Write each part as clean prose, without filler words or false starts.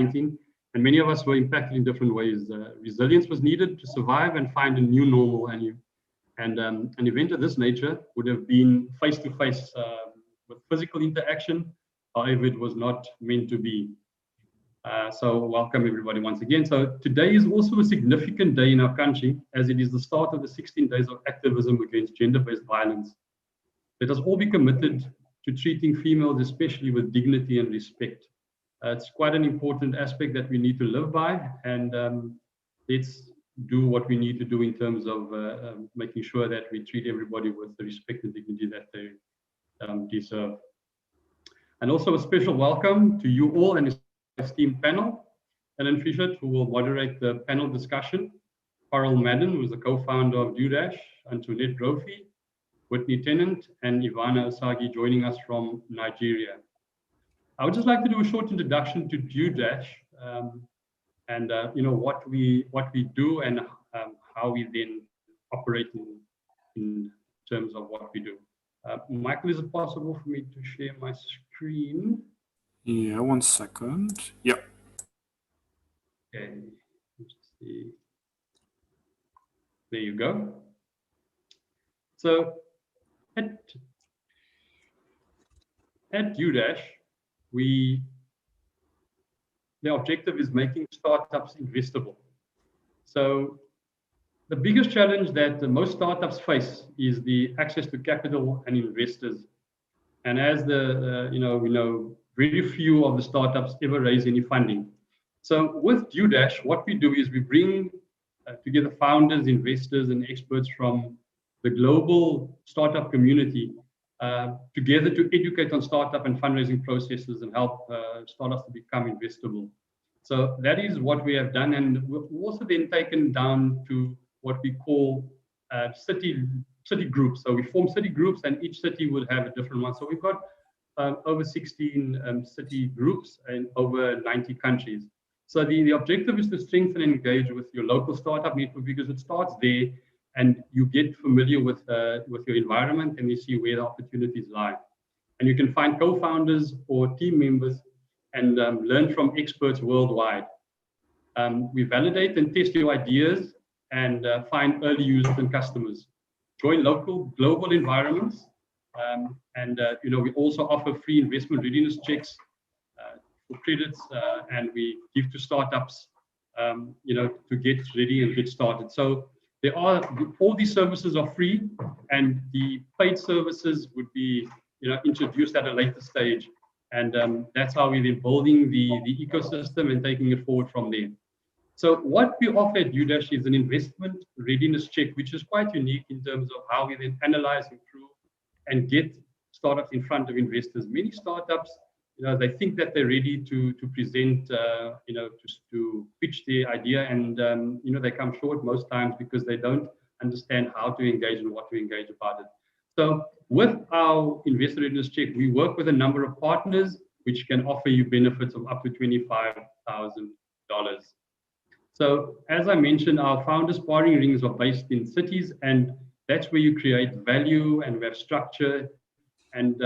and many of us were impacted in different ways. Resilience was needed to survive and find a new normal, and an event of this nature would have been face-to-face with physical interaction. However, it was not meant to be. So welcome everybody once again. So today is also a significant day in our country, as it is the start of the 16 days of activism against gender-based violence. Let us all be committed to treating females, especially with dignity and respect. It's quite an important aspect that we need to live by, and let's do what we need to do in terms of making sure that we treat everybody with the respect and dignity that they deserve. And also a special welcome to you all and esteemed panel, Ellen Fisher, who will moderate the panel discussion, Carl Madden, who is the co-founder of DueDash, Antoinette Brophy, Whitney Tennant, and Ivana Osagi joining us from Nigeria. I would just like to do a short introduction to DueDash and what we do and how we then operate in terms of what we do. Michael, is it possible for me to share my screen? Yeah, 1 second. Yep. Okay, let's see. There you go. So at DueDash, the objective is making startups investable. So the biggest challenge that most startups face is the access to capital and investors. And as we know, very few of the startups ever raise any funding. So with DueDash, what we do is we bring together founders, investors, and experts from the global startup community together to educate on startup and fundraising processes and help startups to become investable. So that is what we have done, and we've also then taken down to what we call city groups. So we form city groups, and each city will have a different one. So we've got over 16 city groups in over 90 countries. So the objective is to strengthen and engage with your local startup network, because it starts there and you get familiar with your environment and you see where the opportunities lie. And you can find co-founders or team members and learn from experts worldwide. We validate and test your ideas and find early users and customers. Join local global environments, we also offer free investment readiness checks for credits, and we give to startups, to get ready and get started. So all these services are free, and the paid services would be introduced at a later stage, and that's how we're then building the ecosystem and taking it forward from there. So what we offer at DueDash is an investment readiness check, which is quite unique in terms of how we then analyze, improve, and get startups in front of investors. Many startups, they think that they're ready to present, to pitch their idea, and they come short most times because they don't understand how to engage and what to engage about it. So with our investor readiness check, we work with a number of partners which can offer you benefits of up to $25,000. So as I mentioned, our founder sparring rings are based in cities, and that's where you create value and we have structure. And,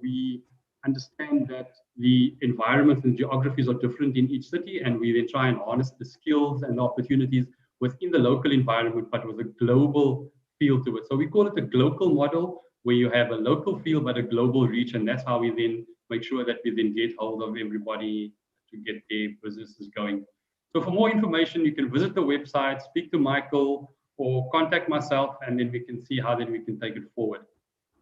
we understand that the environments and geographies are different in each city, and we then try and harness the skills and the opportunities within the local environment, but with a global feel to it. So we call it a global model, where you have a local feel, but a global reach. And that's how we then make sure that we then get hold of everybody to get their businesses going. So for more information, you can visit the website, speak to Michael, or contact myself, and then we can see how then we can take it forward.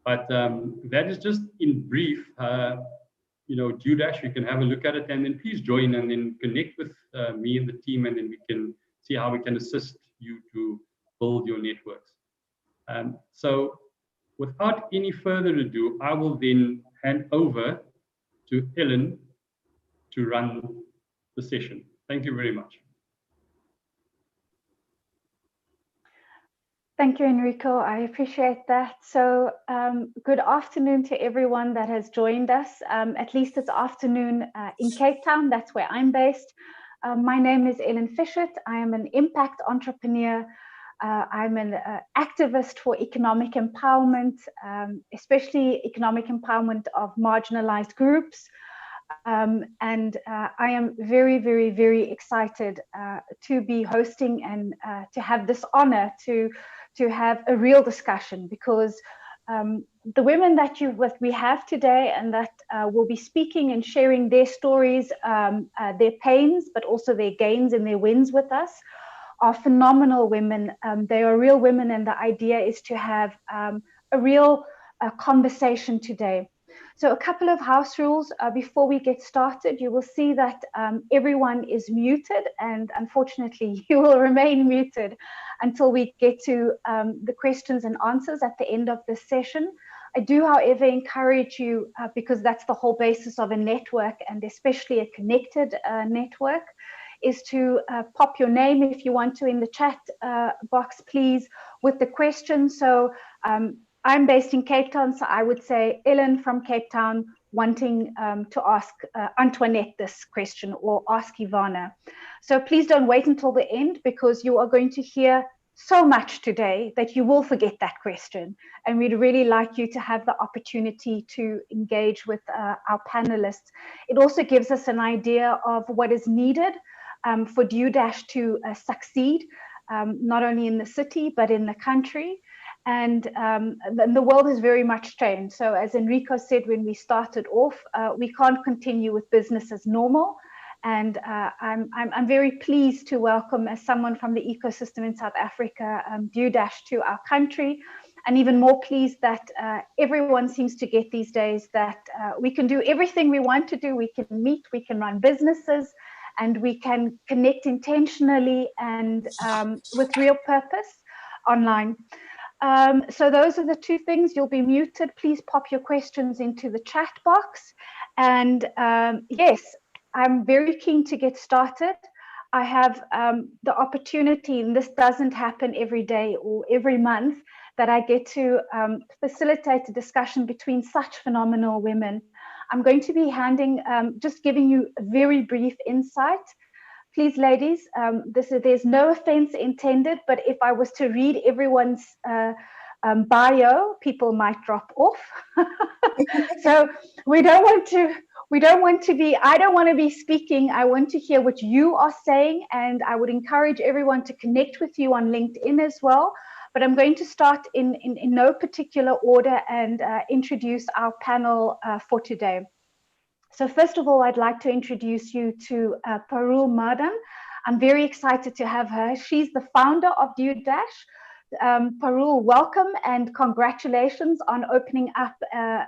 But that is just in brief, DueDash. You can have a look at it, and then please join and then connect with me and the team, and then we can see how we can assist you to build your networks. So without any further ado, I will then hand over to Ellen to run the session. Thank you very much. Thank you, Enrico. I appreciate that. So good afternoon to everyone that has joined us. At least it's afternoon in Cape Town. That's where I'm based. My name is Ellen Fisher. I am an impact entrepreneur. I'm an activist for economic empowerment, especially economic empowerment of marginalized groups. I am very, very, very excited to be hosting and to have this honor to have a real discussion, because the women that we have today and that will be speaking and sharing their stories, their pains, but also their gains and their wins with us, are phenomenal women. They are real women, and the idea is to have a real conversation today. So a couple of house rules before we get started. You will see that everyone is muted, and unfortunately you will remain muted until we get to the questions and answers at the end of this session. I do, however, encourage you, because that's the whole basis of a network, and especially a connected network, is to pop your name if you want to in the chat box, please, with the question. So I'm based in Cape Town, so I would say Ellen from Cape Town wanting to ask Antoinette this question, or ask Ivana. So please don't wait until the end, because you are going to hear so much today that you will forget that question. And we'd really like you to have the opportunity to engage with our panelists. It also gives us an idea of what is needed for DueDash to succeed, not only in the city, but in the country. And the world has very much changed. So as Enrico said when we started off, we can't continue with business as normal. And I'm very pleased to welcome, as someone from the ecosystem in South Africa, DueDash to our country. And even more pleased that everyone seems to get these days that we can do everything we want to do. We can meet, we can run businesses, and we can connect intentionally and with real purpose online. So those are the two things. You'll be muted. Please pop your questions into the chat box. And yes, I'm very keen to get started. I have the opportunity, and this doesn't happen every day or every month, that I get to facilitate a discussion between such phenomenal women. I'm going to be just giving you a very brief insight. Please, ladies, there's no offense intended, but if I was to read everyone's bio, people might drop off. So I don't want to be speaking. I want to hear what you are saying, and I would encourage everyone to connect with you on LinkedIn as well. But I'm going to start in no particular order and introduce our panel for today. So first of all, I'd like to introduce you to Parul Madan. I'm very excited to have her. She's the founder of DueDash. Parul, welcome and congratulations on opening up a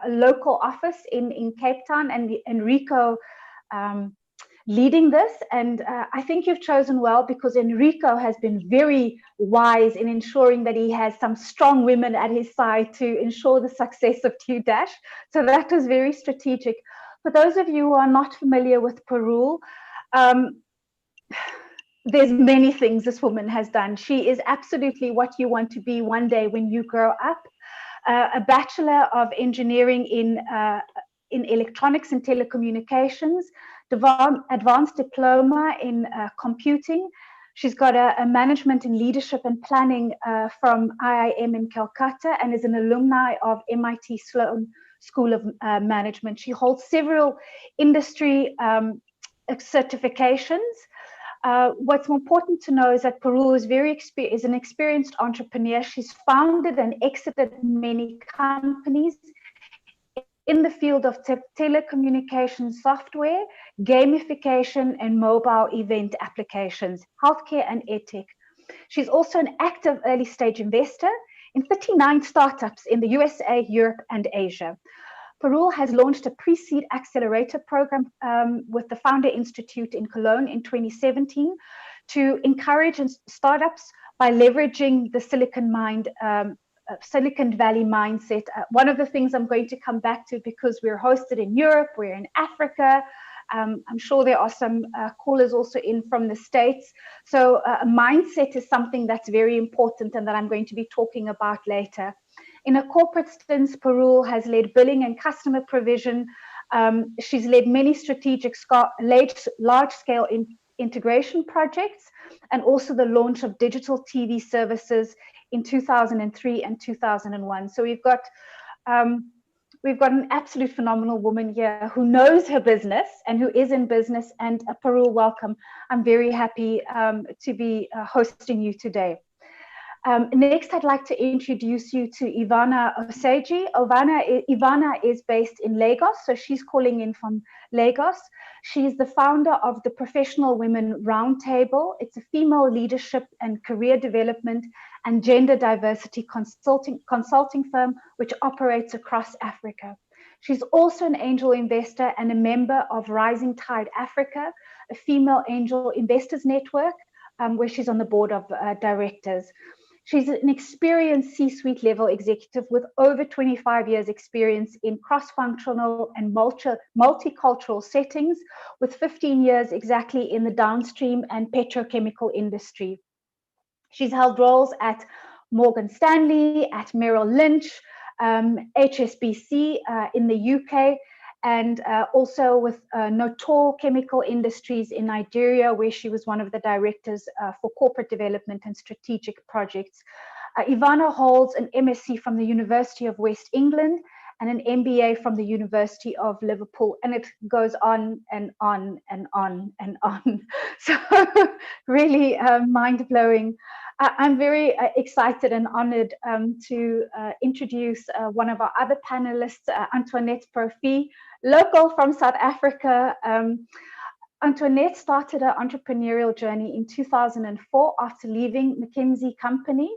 local office in Cape Town, and Enrico leading this. And I think you've chosen well, because Enrico has been very wise in ensuring that he has some strong women at his side to ensure the success of DueDash. So that was very strategic. For those of you who are not familiar with Parul, there's many things this woman has done. She is absolutely what you want to be one day when you grow up. A Bachelor of Engineering in Electronics and Telecommunications, advanced diploma in computing. She's got a management in leadership and planning from IIM in Calcutta, and is an alumni of MIT Sloan School of Management. She holds several industry certifications. What's important to know is that Parul is an experienced entrepreneur. She's founded and exited many companies in the field of telecommunication software, gamification, and mobile event applications, healthcare, and edtech. She's also an active early stage investor in 39 startups in the USA, Europe, and Asia. Parul has launched a pre-seed accelerator program with the Founder Institute in Cologne in 2017 to encourage startups by leveraging the Silicon Valley mindset. One of the things I'm going to come back to, because we're hosted in Europe, we're in Africa. I'm sure there are some callers also in from the States. So mindset is something that's very important and that I'm going to be talking about later. In a corporate stance, Parul has led billing and customer provision. She's led many strategic large-scale integration projects, and also the launch of digital TV services in 2003 and 2001. So we've got We've got an absolute phenomenal woman here who knows her business and who is in business. And Parul, welcome. I'm very happy to be hosting you today. Next, I'd like to introduce you to Ivana Oseji. Ivana is based in Lagos, so she's calling in from Lagos. She's the founder of the Professional Women Roundtable. It's a female leadership and career development and gender diversity consulting firm which operates across Africa. She's also an angel investor and a member of Rising Tide Africa, a female angel investors network, where she's on the board of directors. She's an experienced C-suite level executive with over 25 years experience in cross-functional and multicultural settings, with 15 years exactly in the downstream and petrochemical industry. She's held roles at Morgan Stanley, at Merrill Lynch, HSBC in the UK, and also with Notor Chemical Industries in Nigeria, where she was one of the directors for corporate development and strategic projects. Ivana holds an MSc from the University of West England and an MBA from the University of Liverpool, and it goes on and on and on and on. So really mind-blowing. I'm very excited and honored to introduce one of our other panelists, Antoinette Profi, local from South Africa. Antoinette started her entrepreneurial journey in 2004 after leaving McKinsey Company.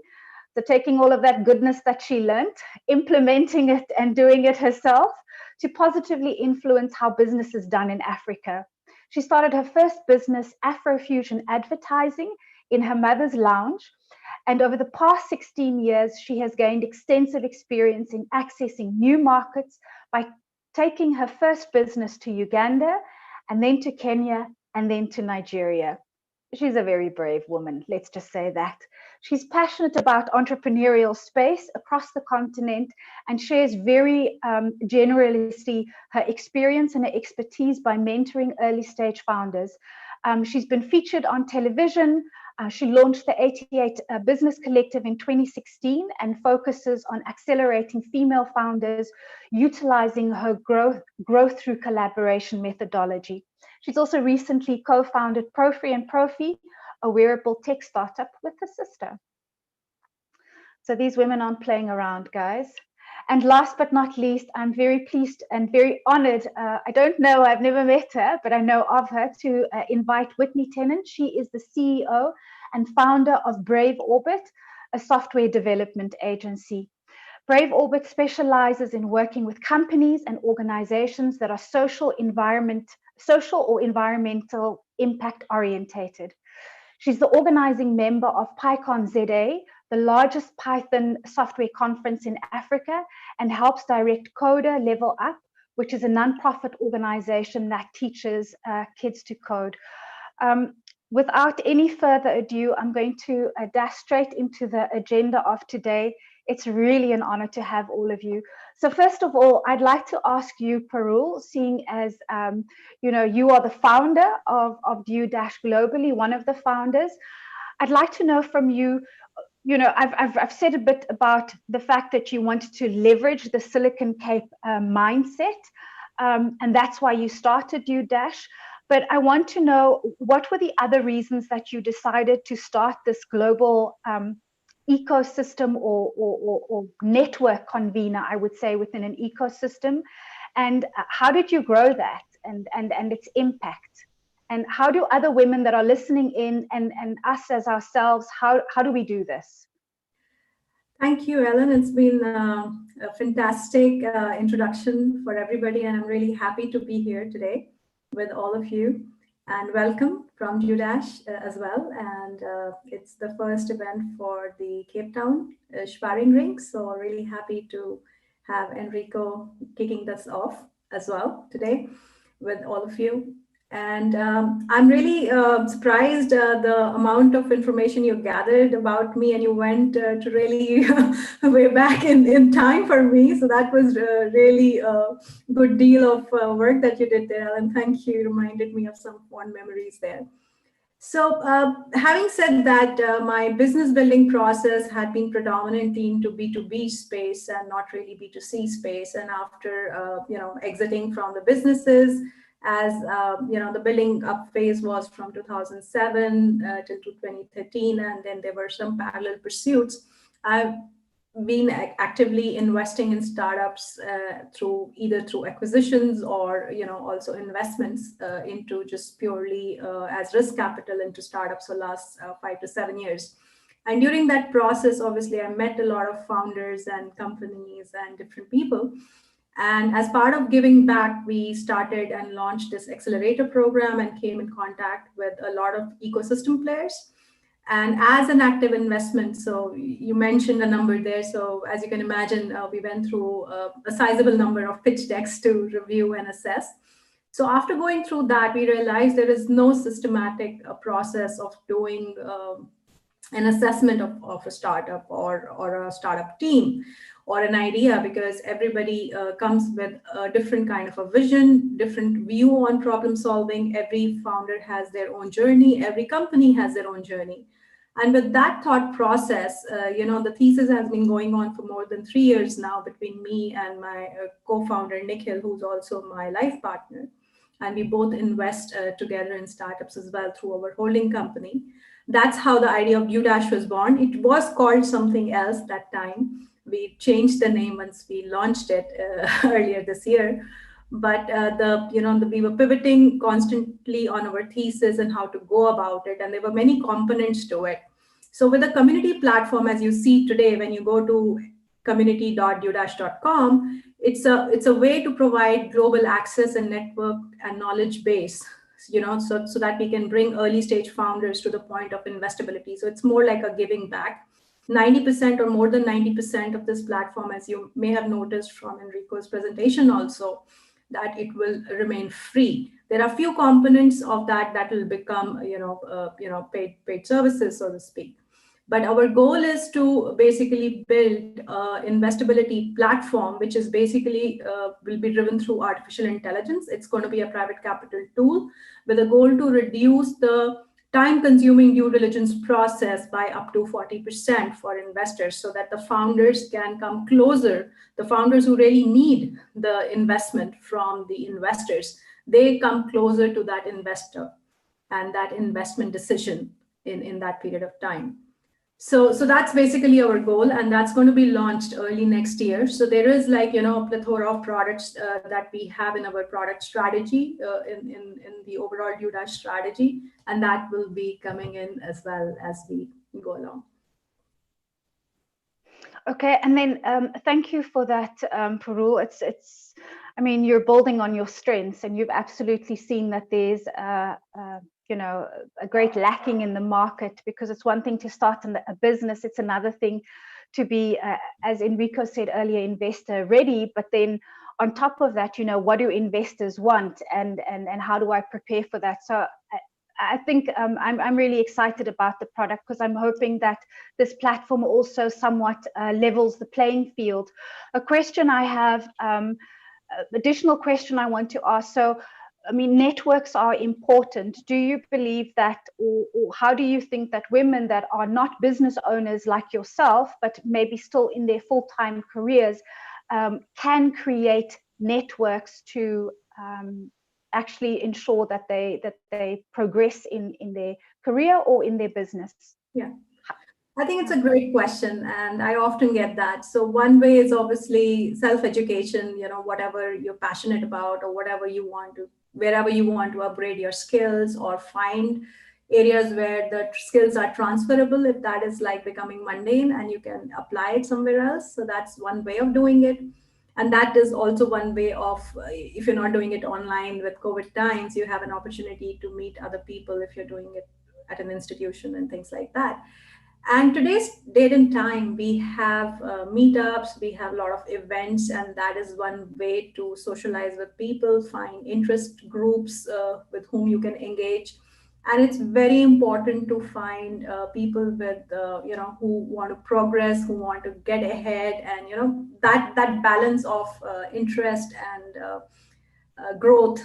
So taking all of that goodness that she learned, implementing it and doing it herself to positively influence how business is done in Africa. She started her first business, Afrofusion Advertising, in her mother's lounge. And over the past 16 years, she has gained extensive experience in accessing new markets by taking her first business to Uganda, and then to Kenya, and then to Nigeria. She's a very brave woman, let's just say that. She's passionate about entrepreneurial space across the continent and shares very generously her experience and her expertise by mentoring early stage founders. She's been featured on television. She launched the 88 Business Collective in 2016 and focuses on accelerating female founders, utilizing her growth through collaboration methodology. She's also recently co-founded Profi and Profi, a wearable tech startup with her sister. So these women aren't playing around, guys. And last but not least, I'm very pleased and very honored. I don't know, I've never met her, but I know of her, to invite Whitney Tennant. She is the CEO and founder of Brave Orbit, a software development agency. Brave Orbit specializes in working with companies and organizations that are social or environmental impact orientated. She's the organizing member of PyCon ZA, the largest Python software conference in Africa, and helps direct Coder Level Up, which is a nonprofit organization that teaches kids to code. Without any further ado, I'm going to dash straight into the agenda of today. It's really an honor to have all of you. So first of all, I'd like to ask you, Parul, seeing as you are the founder of DueDash globally, one of the founders. I'd like to know from you, I've said a bit about the fact that you wanted to leverage the Silicon Cape mindset, and that's why you started DueDash. But I want to know, what were the other reasons that you decided to start this global ecosystem or network convener, I would say, within an ecosystem? And how did you grow that and its impact? And how do other women that are listening in and us as ourselves, how do we do this? Thank you, Ellen. It's been a fantastic introduction for everybody, and I'm really happy to be here today with all of you. And welcome from DueDash as well. And it's the first event for the Cape Town sparring ring. So really happy to have Enrico kicking this off as well today with all of you. And I'm really surprised the amount of information you gathered about me, and you went to really way back in time for me. So that was really a good deal of work that you did there, Alan. Thank you. You reminded me of some fond memories there. So having said that, my business building process had been predominantly into B2B space and not really B2C space. And after, exiting from the businesses, as the building up phase was from 2007 till to 2013, and then there were some parallel pursuits. I've been actively investing in startups through acquisitions or also investments into just purely as risk capital into startups for last 5 to 7 years. And during that process, obviously, I met a lot of founders and companies and different people. And as part of giving back, we started and launched this accelerator program and came in contact with a lot of ecosystem players. And as an active investment, so you mentioned a number there. So as you can imagine, we went through a sizable number of pitch decks to review and assess. So after going through that, we realized there is no systematic process of doing an assessment of a startup or a startup team or an idea, because everybody comes with a different kind of a vision, different view on problem solving. Every founder has their own journey. Every company has their own journey. And with that thought process, the thesis has been going on for more than 3 years now between me and my co-founder, Nikhil, who's also my life partner. And we both invest together in startups as well through our holding company. That's how the idea of DueDash was born. It was called something else that time. We changed the name once we launched it earlier this year. But we were pivoting constantly on our thesis and how to go about it, and there were many components to it. So with a community platform, as you see today, when you go to community.duedash.com, it's a way to provide global access and network and knowledge base, so that we can bring early stage founders to the point of investability. So it's more like a giving back. 90% or more than 90% of this platform, as you may have noticed from Enrico's presentation also, that it will remain free. There are few components of that will become, paid services, so to speak. But our goal is to basically build investability platform, which is basically will be driven through artificial intelligence. It's going to be a private capital tool with a goal to reduce the time-consuming due diligence process by up to 40% for investors, so that the founders can come closer. The founders who really need the investment from the investors, they come closer to that investor and that investment decision in that period of time. So that's basically our goal, and that's going to be launched early next year. So there is a plethora of products that we have in our product strategy, in the overall DueDash strategy, and that will be coming in as well as we go along. Okay, and then thank you for that, Parul. I mean, you're building on your strengths, and you've absolutely seen that there's a great lacking in the market, because it's one thing to start a business, it's another thing to be, as Enrico said earlier, investor ready. But then on top of that, what do investors want, and how do I prepare for that? So I think I'm really excited about the product, because I'm hoping that this platform also somewhat levels the playing field. A question I have, additional question I want to ask. So, I mean, networks are important. Do you believe that, or how do you think that women that are not business owners like yourself, but maybe still in their full-time careers, can create networks to actually ensure that they progress in their career or in their business? Yeah, I think it's a great question, and I often get that. So one way is obviously self-education, whatever you're passionate about or wherever you want to upgrade your skills or find areas where the skills are transferable, if that is like becoming mundane and you can apply it somewhere else. So that's one way of doing it. And that is also one way of, if you're not doing it online with COVID times, you have an opportunity to meet other people if you're doing it at an institution and things like that. And today's date and time, we have meetups, we have a lot of events, and that is one way to socialize with people, find interest groups with whom you can engage. And it's very important to find people with, who want to progress, who want to get ahead, and that balance of interest and growth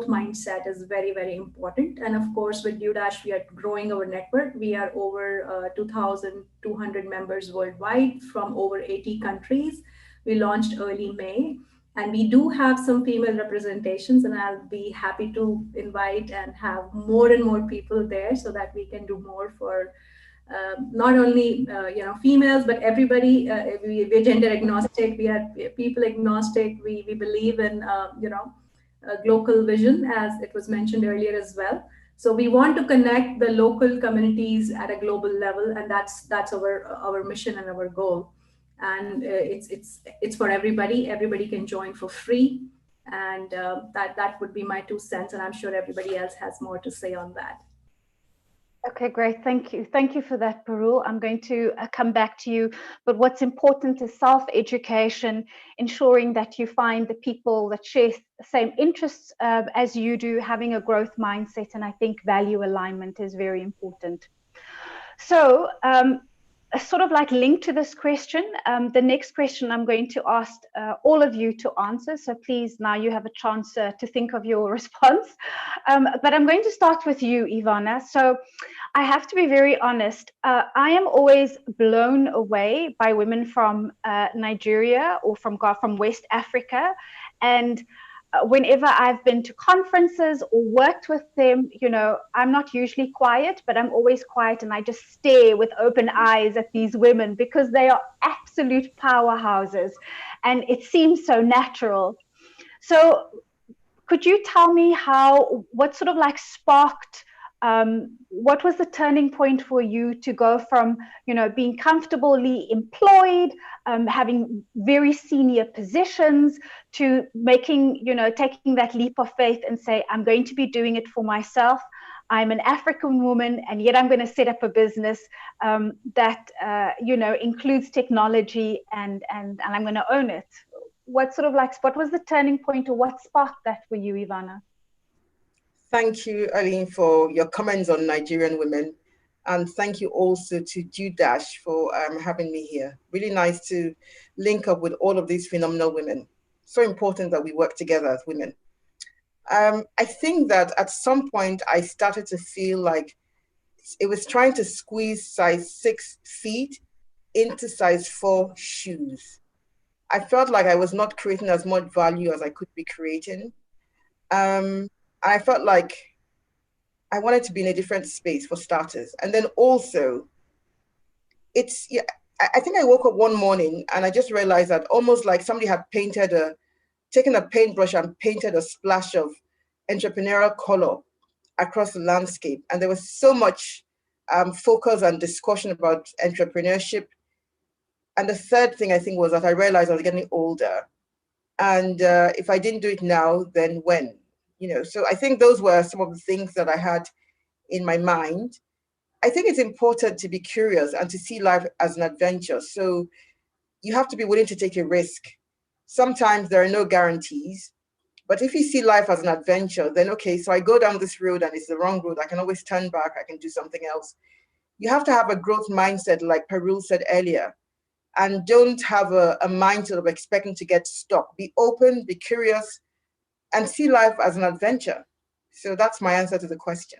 mindset is very, very important. And of course, with DueDash, we are growing our network. We are over 2,200 members worldwide from over 80 countries. We launched early May. And we do have some female representations, and I'll be happy to invite and have more and more people there so that we can do more for not only females, but everybody. We're gender agnostic. We are people agnostic. We believe in global vision, as it was mentioned earlier as well. So we want to connect the local communities at a global level, and that's our mission and our goal. And it's for everybody. Everybody can join for free, and that would be my 2 cents. And I'm sure everybody else has more to say on that. Okay, great. Thank you. Thank you for that, Parul. I'm going to come back to you. But what's important is self-education, ensuring that you find the people that share the same interests as you do, having a growth mindset. And I think value alignment is very important. So a sort of like link to this question, the next question I'm going to ask all of you to answer. So please, now you have a chance to think of your response. But I'm going to start with you, Ivana. So I have to be very honest. I am always blown away by women from Nigeria or from West Africa. And whenever I've been to conferences or worked with them, I'm not usually quiet, but I'm always quiet, and I just stare with open eyes at these women because they are absolute powerhouses and it seems so natural. So could you tell me what sort of like sparked, what was the turning point for you to go from, being comfortably employed, having very senior positions, to making, taking that leap of faith and say, I'm going to be doing it for myself. I'm an African woman, and yet I'm going to set up a business that, includes technology, and I'm going to own it. What was the turning point, or what sparked that for you, Ivana? Thank you, Aline, for your comments on Nigerian women. And thank you also to DueDash for having me here. Really nice to link up with all of these phenomenal women. So important that we work together as women. I think that at some point I started to feel like it was trying to squeeze size 6 feet into size 4 shoes. I felt like I was not creating as much value as I could be creating. I felt like I wanted to be in a different space, for starters. And then also, I think I woke up one morning and I just realized that almost like somebody had taken a paintbrush and painted a splash of entrepreneurial color across the landscape. And there was so much focus and discussion about entrepreneurship. And the third thing I think was that I realized I was getting older. And if I didn't do it now, then when? So I think those were some of the things that I had in my mind. I think it's important to be curious and to see life as an adventure. So you have to be willing to take a risk. Sometimes there are no guarantees, but if you see life as an adventure, then okay, so I go down this road and it's the wrong road. I can always turn back. I can do something else. You have to have a growth mindset, like Parul said earlier, and don't have a mindset of expecting to get stuck. Be open, be curious, and see life as an adventure. So that's my answer to the question.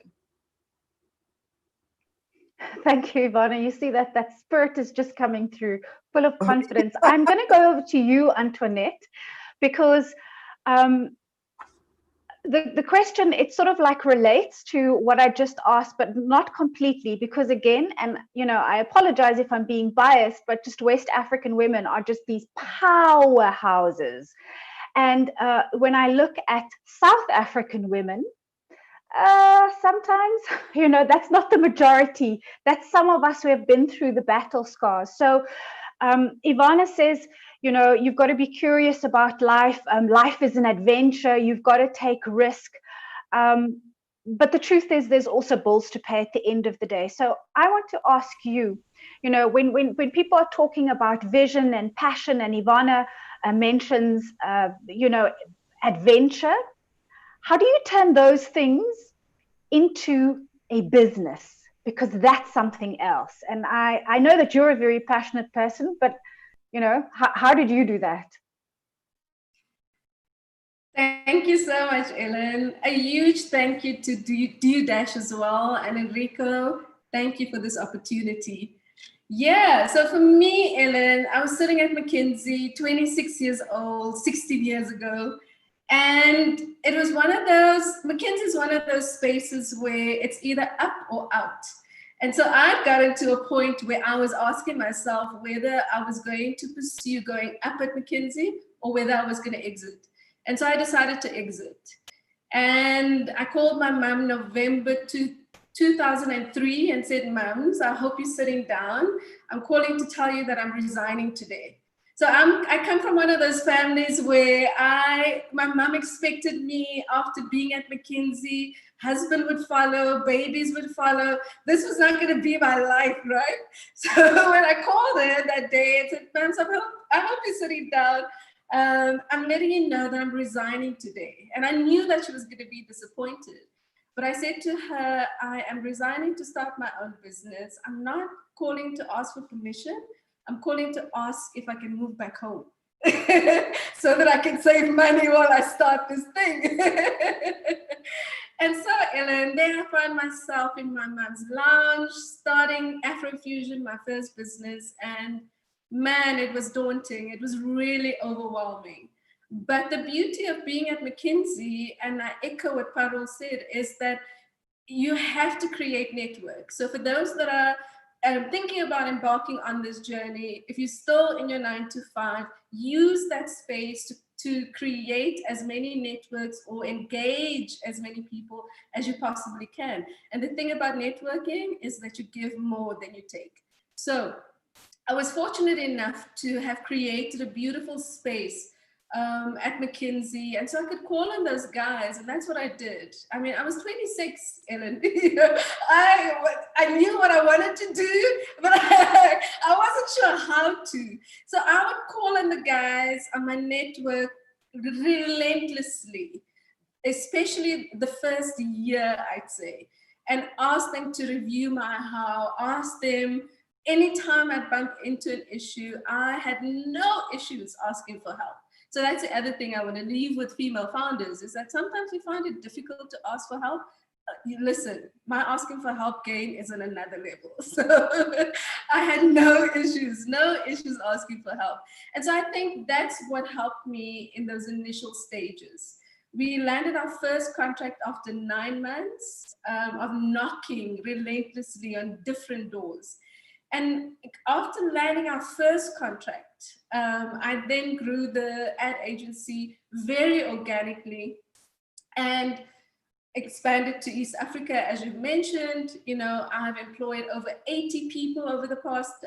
Thank you, Ivana. You see that spirit is just coming through, full of confidence. I'm going to go over to you, Antoinette, because the question, it sort of like relates to what I just asked, but not completely, because again, and I apologize if I'm being biased, but just West African women are just these powerhouses. And when I look at South African women, sometimes, that's not the majority. That's some of us who have been through the battle scars. So Ivana says, you've got to be curious about life. Life is an adventure. You've got to take risk. But the truth is, there's also bills to pay at the end of the day. So I want to ask you, when people are talking about vision and passion, and Ivana mentions, adventure, how do you turn those things into a business? Because that's something else. And I know that you're a very passionate person, but how did you do that? Thank you so much, Ellen. A huge thank you to DueDash as well. And Enrico, thank you for this opportunity. Yeah, so for me, Ellen, I was sitting at McKinsey, 26 years old, 16 years ago. And it was one of those, McKinsey is one of those spaces where it's either up or out. And so I'd gotten to a point where I was asking myself whether I was going to pursue going up at McKinsey or whether I was going to exit. And so I decided to exit. And I called my mom November 2003 and said, "Mums, I hope you're sitting down. I'm calling to tell you that I'm resigning today." So I come from one of those families where my mom expected me after being at McKinsey, husband would follow, babies would follow. This was not going to be my life, right? So when I called her that day, I said, "Mums, I hope you're sitting down. I'm letting you know that I'm resigning today." And I knew that she was going to be disappointed. But I said to her, "I am resigning to start my own business. I'm not calling to ask for permission. I'm calling to ask if I can move back home so that I can save money while I start this thing." And so, Ellen, then I found myself in my mom's lounge, starting Afrofusion, my first business. And man, it was daunting. It was really overwhelming. But the beauty of being at McKinsey, and I echo what Parul said, is that you have to create networks. So for those that are thinking about embarking on this journey, if you're still in your 9 to 5, use that space to create as many networks or engage as many people as you possibly can. And the thing about networking is that you give more than you take. So I was fortunate enough to have created a beautiful space at McKinsey, and so I could call on those guys, and that's what I did. I mean, I was 26, Ellen. I knew what I wanted to do, but I wasn't sure how to. So I would call on the guys on my network relentlessly, especially the first year, I'd say, and ask them to review my how, ask them. Anytime I bump into an issue, I had no issues asking for help. So that's the other thing I want to leave with female founders, is that sometimes we find it difficult to ask for help. Listen, my asking for help game is on another level. So I had no issues asking for help. And so I think that's what helped me in those initial stages. We landed our first contract after 9 months of knocking relentlessly on different doors. And after landing our first contract, I then grew the ad agency very organically and expanded to East Africa, as you mentioned. You know, I've employed over 80 people over the past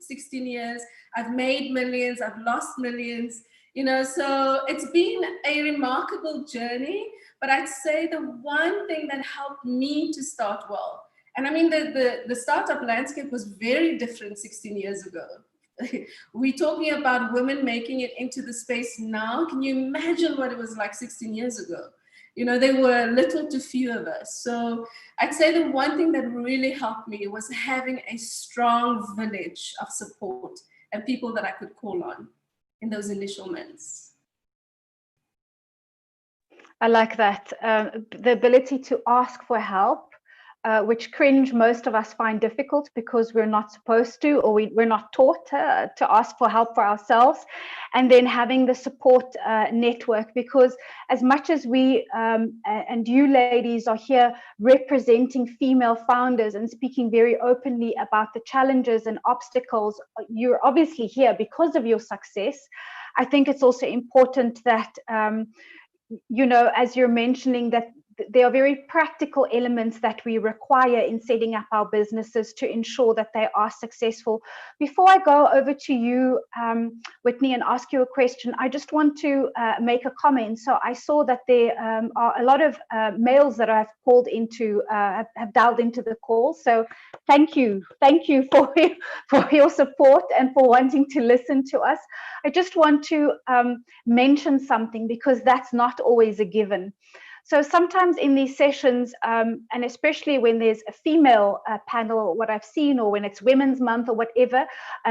16 years. I've made millions, I've lost millions, you know, so it's been a remarkable journey. But I'd say the one thing that helped me to start well, and I mean, the startup landscape was very different 16 years ago. We're talking about women making it into the space now. Can you imagine what it was like 16 years ago? You know, there were little to few of us. So I'd say the one thing that really helped me was having a strong village of support and people that I could call on in those initial months. I like that. The ability to ask for help, which cringe most of us find difficult because we're not supposed to, or we're not taught to ask for help for ourselves. And then having the support network, because as much as we and you ladies are here representing female founders and speaking very openly about the challenges and obstacles, you're obviously here because of your success. I think it's also important that, you know, as you're mentioning, that there are very practical elements that we require in setting up our businesses to ensure that they are successful. Before I go over to you, Whitney, and ask you a question, I just want to make a comment. So I saw that there are a lot of males that I've called into, have dialed into the call. So thank you for your support and for wanting to listen to us. I just want to mention something, because that's not always a given. So sometimes in these sessions, and especially when there's a female panel, what I've seen, or when it's Women's Month or whatever,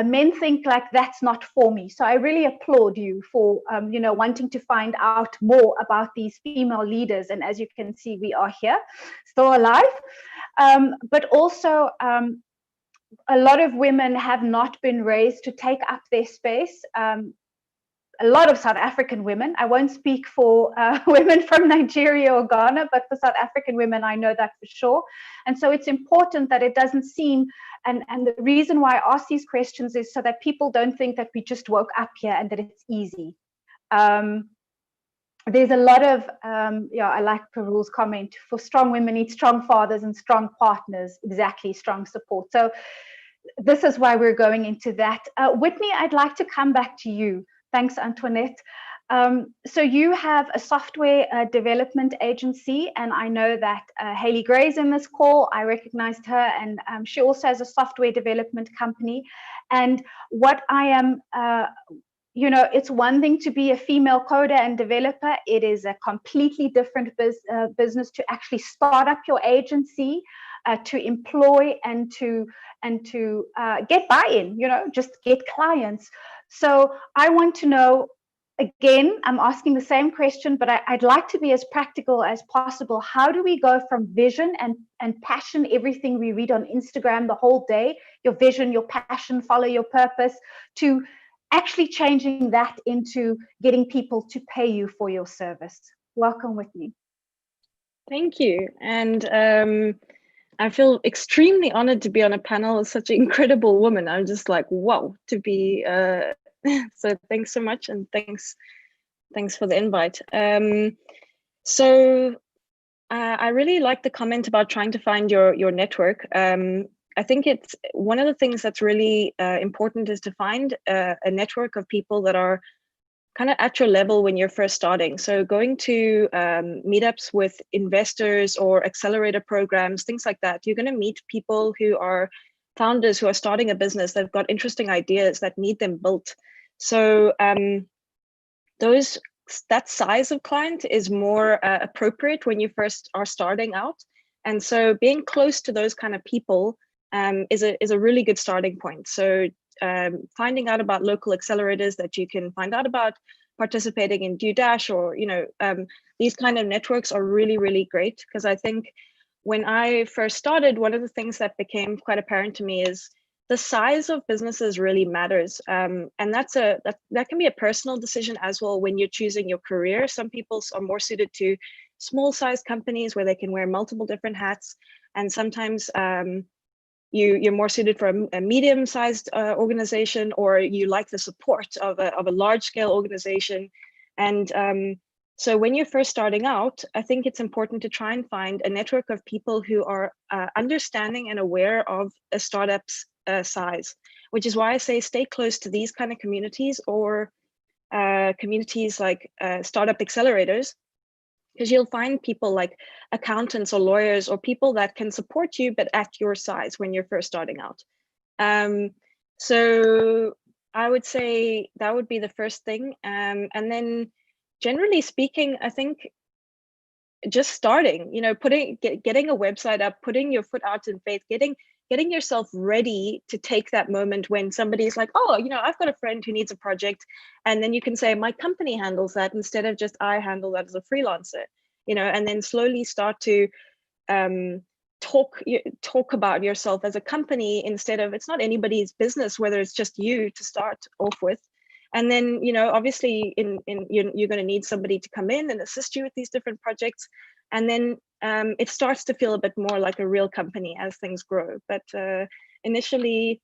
men think like that's not for me. So I really applaud you for, you know, wanting to find out more about these female leaders. And as you can see, we are here, still alive. But also, a lot of women have not been raised to take up their space. A lot of South African women, I won't speak for women from Nigeria or Ghana, but for South African women, I know that for sure. And so it's important that it doesn't seem, and the reason why I ask these questions is so that people don't think that we just woke up here and that it's easy. There's a lot of, yeah, I like Parul's comment, for strong women need strong fathers and strong partners, exactly, strong support. So this is why we're going into that. Whitney, I'd like to come back to you. Thanks, Antoinette. So you have a software development agency, and I know that Haley Gray's in this call. I recognized her, and she also has a software development company. And what I am, you know, it's one thing to be a female coder and developer. It is a completely different business to actually start up your agency, to employ and to get buy-in, you know, just get clients. So I want to know, again, I'm asking the same question, but I'd like to be as practical as possible. How do we go from vision and passion, everything we read on Instagram the whole day, your vision, your passion, follow your purpose, to actually changing that into getting people to pay you for your service? Welcome, Whitney. Thank you. And I feel extremely honored to be on a panel with such an incredible woman. I'm just like, wow, to be, so thanks so much. And thanks for the invite. So I really like the comment about trying to find your network. I think it's one of the things that's really important is to find a network of people that are kind of at your level when you're first starting. So going to meetups with investors or accelerator programs, things like that, you're going to meet people who are founders who are starting a business that have got interesting ideas that need them built. So that size of client is more appropriate when you first are starting out. And so being close to those kind of people is a really good starting point. So finding out about local accelerators that you can find out about, participating in DueDash, or, you know, these kind of networks are really, really great. Because I think when I first started, one of the things that became quite apparent to me is the size of businesses really matters. And that can be a personal decision as well when you're choosing your career. Some people are more suited to small sized companies where they can wear multiple different hats. And sometimes you're more suited for a medium-sized organization, or you like the support of a large-scale organization. And so when you're first starting out, I think it's important to try and find a network of people who are understanding and aware of a startup's size, which is why I say stay close to these kind of communities, or communities like startup accelerators, because you'll find people like accountants or lawyers or people that can support you, but at your size when you're first starting out. So I would say that would be the first thing. And then generally speaking, I think just starting, you know, getting a website up, putting your foot out in faith, getting yourself ready to take that moment when somebody's like, oh, you know, I've got a friend who needs a project. And then you can say, my company handles that, instead of just I handle that as a freelancer, you know, and then slowly start to talk about yourself as a company, instead of, it's not anybody's business, whether it's just you to start off with. And then, you know, obviously you're going to need somebody to come in and assist you with these different projects. And then it starts to feel a bit more like a real company as things grow. But initially,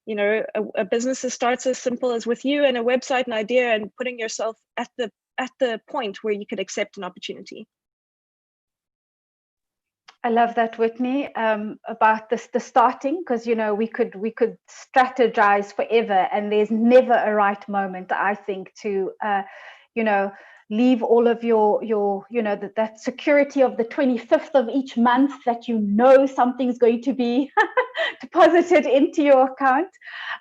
you know, a business starts as simple as with you and a website, an idea, and putting yourself at the point where you could accept an opportunity. I love that, Whitney, about the starting, because, you know, we could strategize forever, and there's never a right moment, I think, to you know, leave all of your you know, that security of the 25th of each month, that you know something's going to be deposited into your account,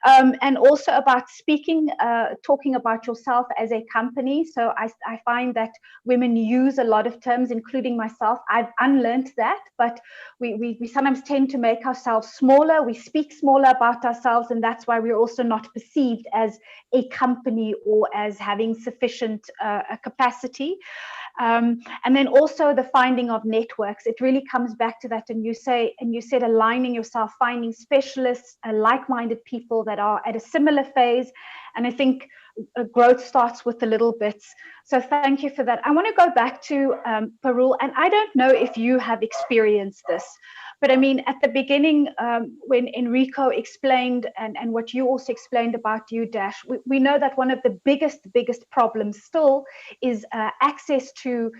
and also about talking about yourself as a company. So I find that women use a lot of terms, including myself. I've unlearned that, but we sometimes tend to make ourselves smaller. We speak smaller about ourselves, and that's why we're also not perceived as a company or as having sufficient capacity. And then also the finding of networks. It really comes back to that. And you said aligning yourself, finding specialists, like-minded people that are at a similar phase. And I think growth starts with the little bits. So thank you for that. I want to go back to Parul, and I don't know if you have experienced this, but I mean, at the beginning, when Enrico explained, and what you also explained about DueDash, we know that one of the biggest problems still is access to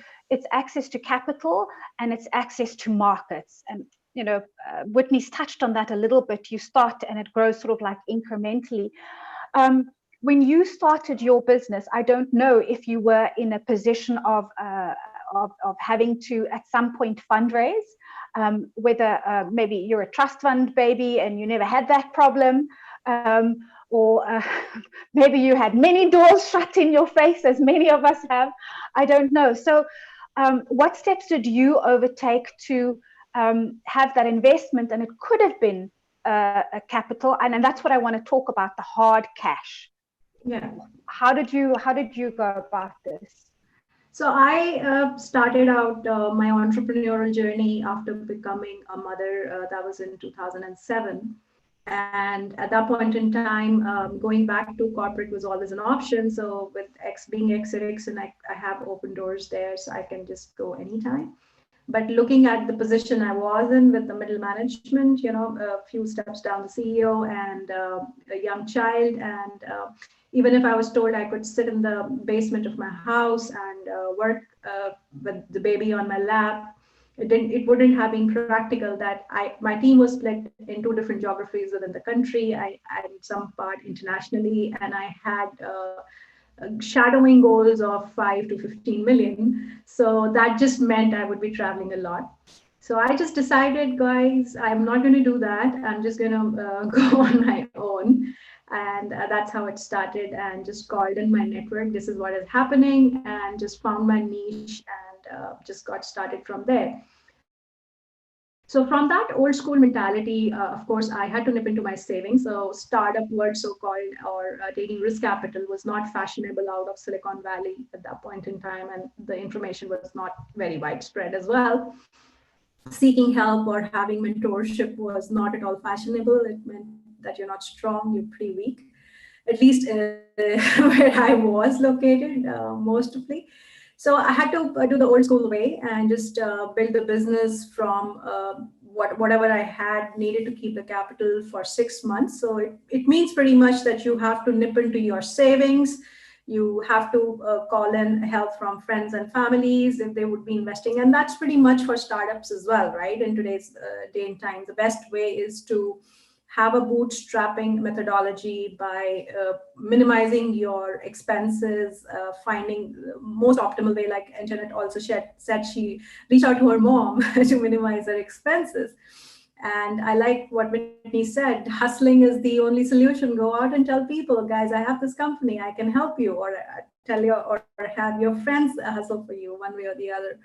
capital, and it's access to markets. And you know, Whitney's touched on that a little bit. You start and it grows sort of like incrementally. When you started your business, I don't know if you were in a position of having to at some point fundraise, whether maybe you're a trust fund baby and you never had that problem, or maybe you had many doors shut in your face, as many of us have. I don't know. So what steps did you overtake to have that investment? And it could have been a capital, and that's what I want to talk about, the hard cash. Yeah. How did you go about this? So I started out my entrepreneurial journey after becoming a mother. That was in 2007. And at that point in time, going back to corporate was always an option. So with being Ericsson, I have open doors there, so I can just go anytime. But looking at the position I was in with the middle management, you know, a few steps down the CEO and a young child, and even if I was told I could sit in the basement of my house and work with the baby on my lap, it wouldn't have been practical. That my team was split in 2 different geographies within the country. I did some part internationally, and I had shadowing goals of 5 to 15 million. So that just meant I would be traveling a lot. So I just decided, guys, I'm not going to do that. I'm just going to go on my own. And that's how it started, and just called in my network. This is what is happening, and just found my niche, and just got started from there. So from that old school mentality, of course, I had to nip into my savings. So startup word, so-called, or taking risk capital was not fashionable out of Silicon Valley at that point in time. And the information was not very widespread as well. Seeking help or having mentorship was not at all fashionable. It meant that you're not strong, you're pretty weak, at least where I was located, mostly. So I had to do the old school way and just build the business from whatever I had needed to keep the capital for 6 months. So it means pretty much that you have to nip into your savings. You have to call in help from friends and families if they would be investing. And that's pretty much for startups as well, right? In today's day and time, the best way is to have a bootstrapping methodology by minimizing your expenses, finding the most optimal way. Like Antoinette also said she reached out to her mom to minimize her expenses. And I like what Whitney said, hustling is the only solution. Go out and tell people, guys, I have this company, I can help you, or have your friends hustle for you one way or the other.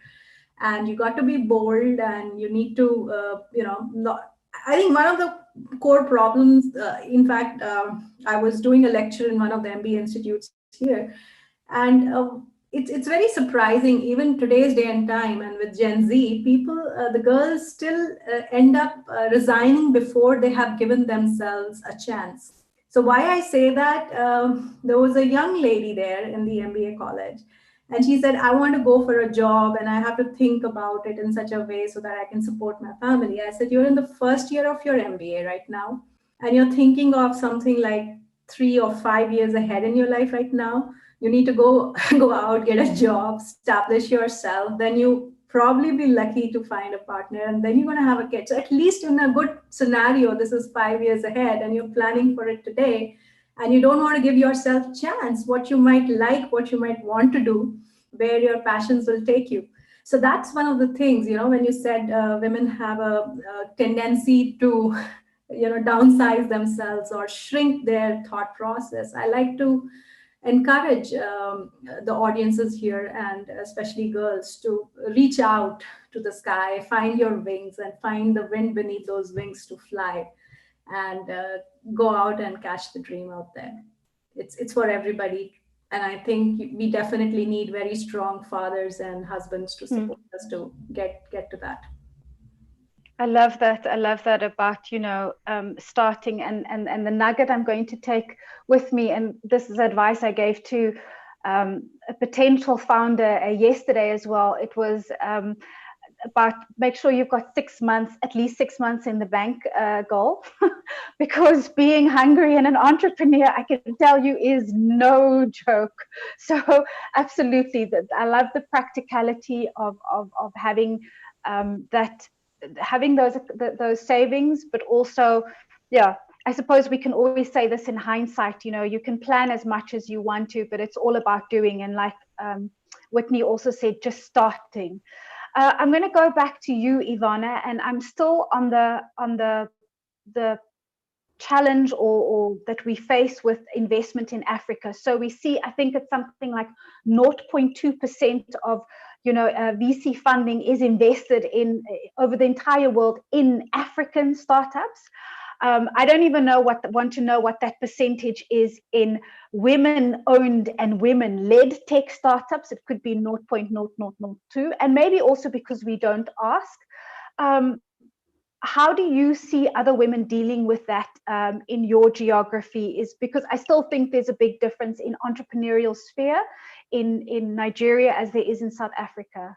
And you got to be bold, and you need to, I think one of the core problems, in fact, I was doing a lecture in one of the MBA institutes here, and it's very surprising, even today's day and time, and with Gen Z, people, the girls still end up resigning before they have given themselves a chance. So why I say that, there was a young lady there in the MBA college, and she said, I want to go for a job and I have to think about it in such a way so that I can support my family. I said, you're in the first year of your MBA right now, and you're thinking of something like 3 or 5 years ahead in your life right now. You need to go out, get a job, establish yourself. Then you probably be lucky to find a partner, and then you're going to have a kid. So at least in a good scenario, this is 5 years ahead and you're planning for it today. And you don't want to give yourself a chance, what you might like, what you might want to do, where your passions will take you. So that's one of the things, when you said women have a tendency to downsize themselves or shrink their thought process. I like to encourage the audiences here, and especially girls, to reach out to the sky, find your wings, and find the wind beneath those wings to fly, and go out and catch the dream out there. It's for everybody, and I think we definitely need very strong fathers and husbands to support us to get to that. I love that. I love that about, starting, and the nugget I'm going to take with me. And this is advice I gave to a potential founder yesterday as well. It was about make sure you've got 6 months, at least 6 months in the bank goal, because being hungry and an entrepreneur, I can tell you, is no joke. So absolutely, I love the practicality of having that. Having those savings, but also, I suppose we can always say this in hindsight, you can plan as much as you want to, but it's all about doing. And like Whitney also said, just starting. I'm going to go back to you, Ivana, and I'm still on the challenge or that we face with investment in Africa. So we see, I think it's something like 0.2% of VC funding is invested in over the entire world in African startups. I don't even want to know what that percentage is in women-owned and women-led tech startups. It could be 0.0002, and maybe also because we don't ask. How do you see other women dealing with that in your geography? Is because I still think there's a big difference in entrepreneurial sphere in Nigeria as there is in South Africa.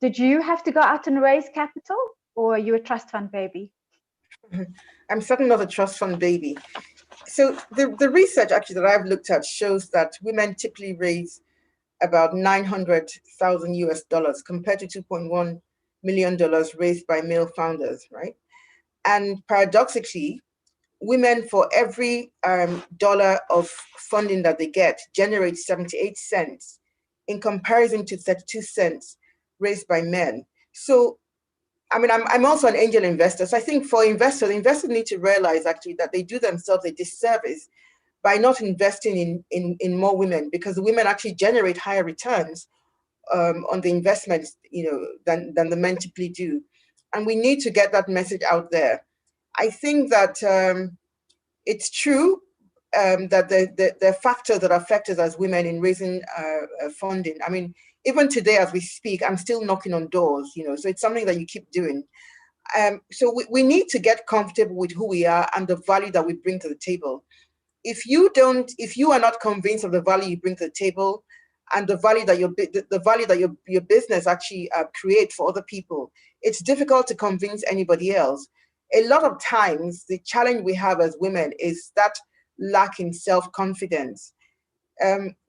Did you have to go out and raise capital, or are you a trust fund baby? I'm certainly not a trust fund baby. So the research actually that I've looked at shows that women typically raise about $900,000 US compared to $2.1 million raised by male founders, right? And paradoxically, women, for every dollar of funding that they get, generate 78 cents in comparison to 32 cents raised by men. So, I mean, I'm also an angel investor. So I think for investors need to realize actually that they do themselves a disservice by not investing in more women, because the women actually generate higher returns on the investments, than the men typically do. And we need to get that message out there. I think that it's true that there are factors that affect us as women in raising funding. I mean, even today as we speak, I'm still knocking on doors, so it's something that you keep doing. So we need to get comfortable with who we are and the value that we bring to the table. If you are not convinced of the value you bring to the table and the value that your business actually creates for other people, it's difficult to convince anybody else. A lot of times, the challenge we have as women is that lack in self-confidence.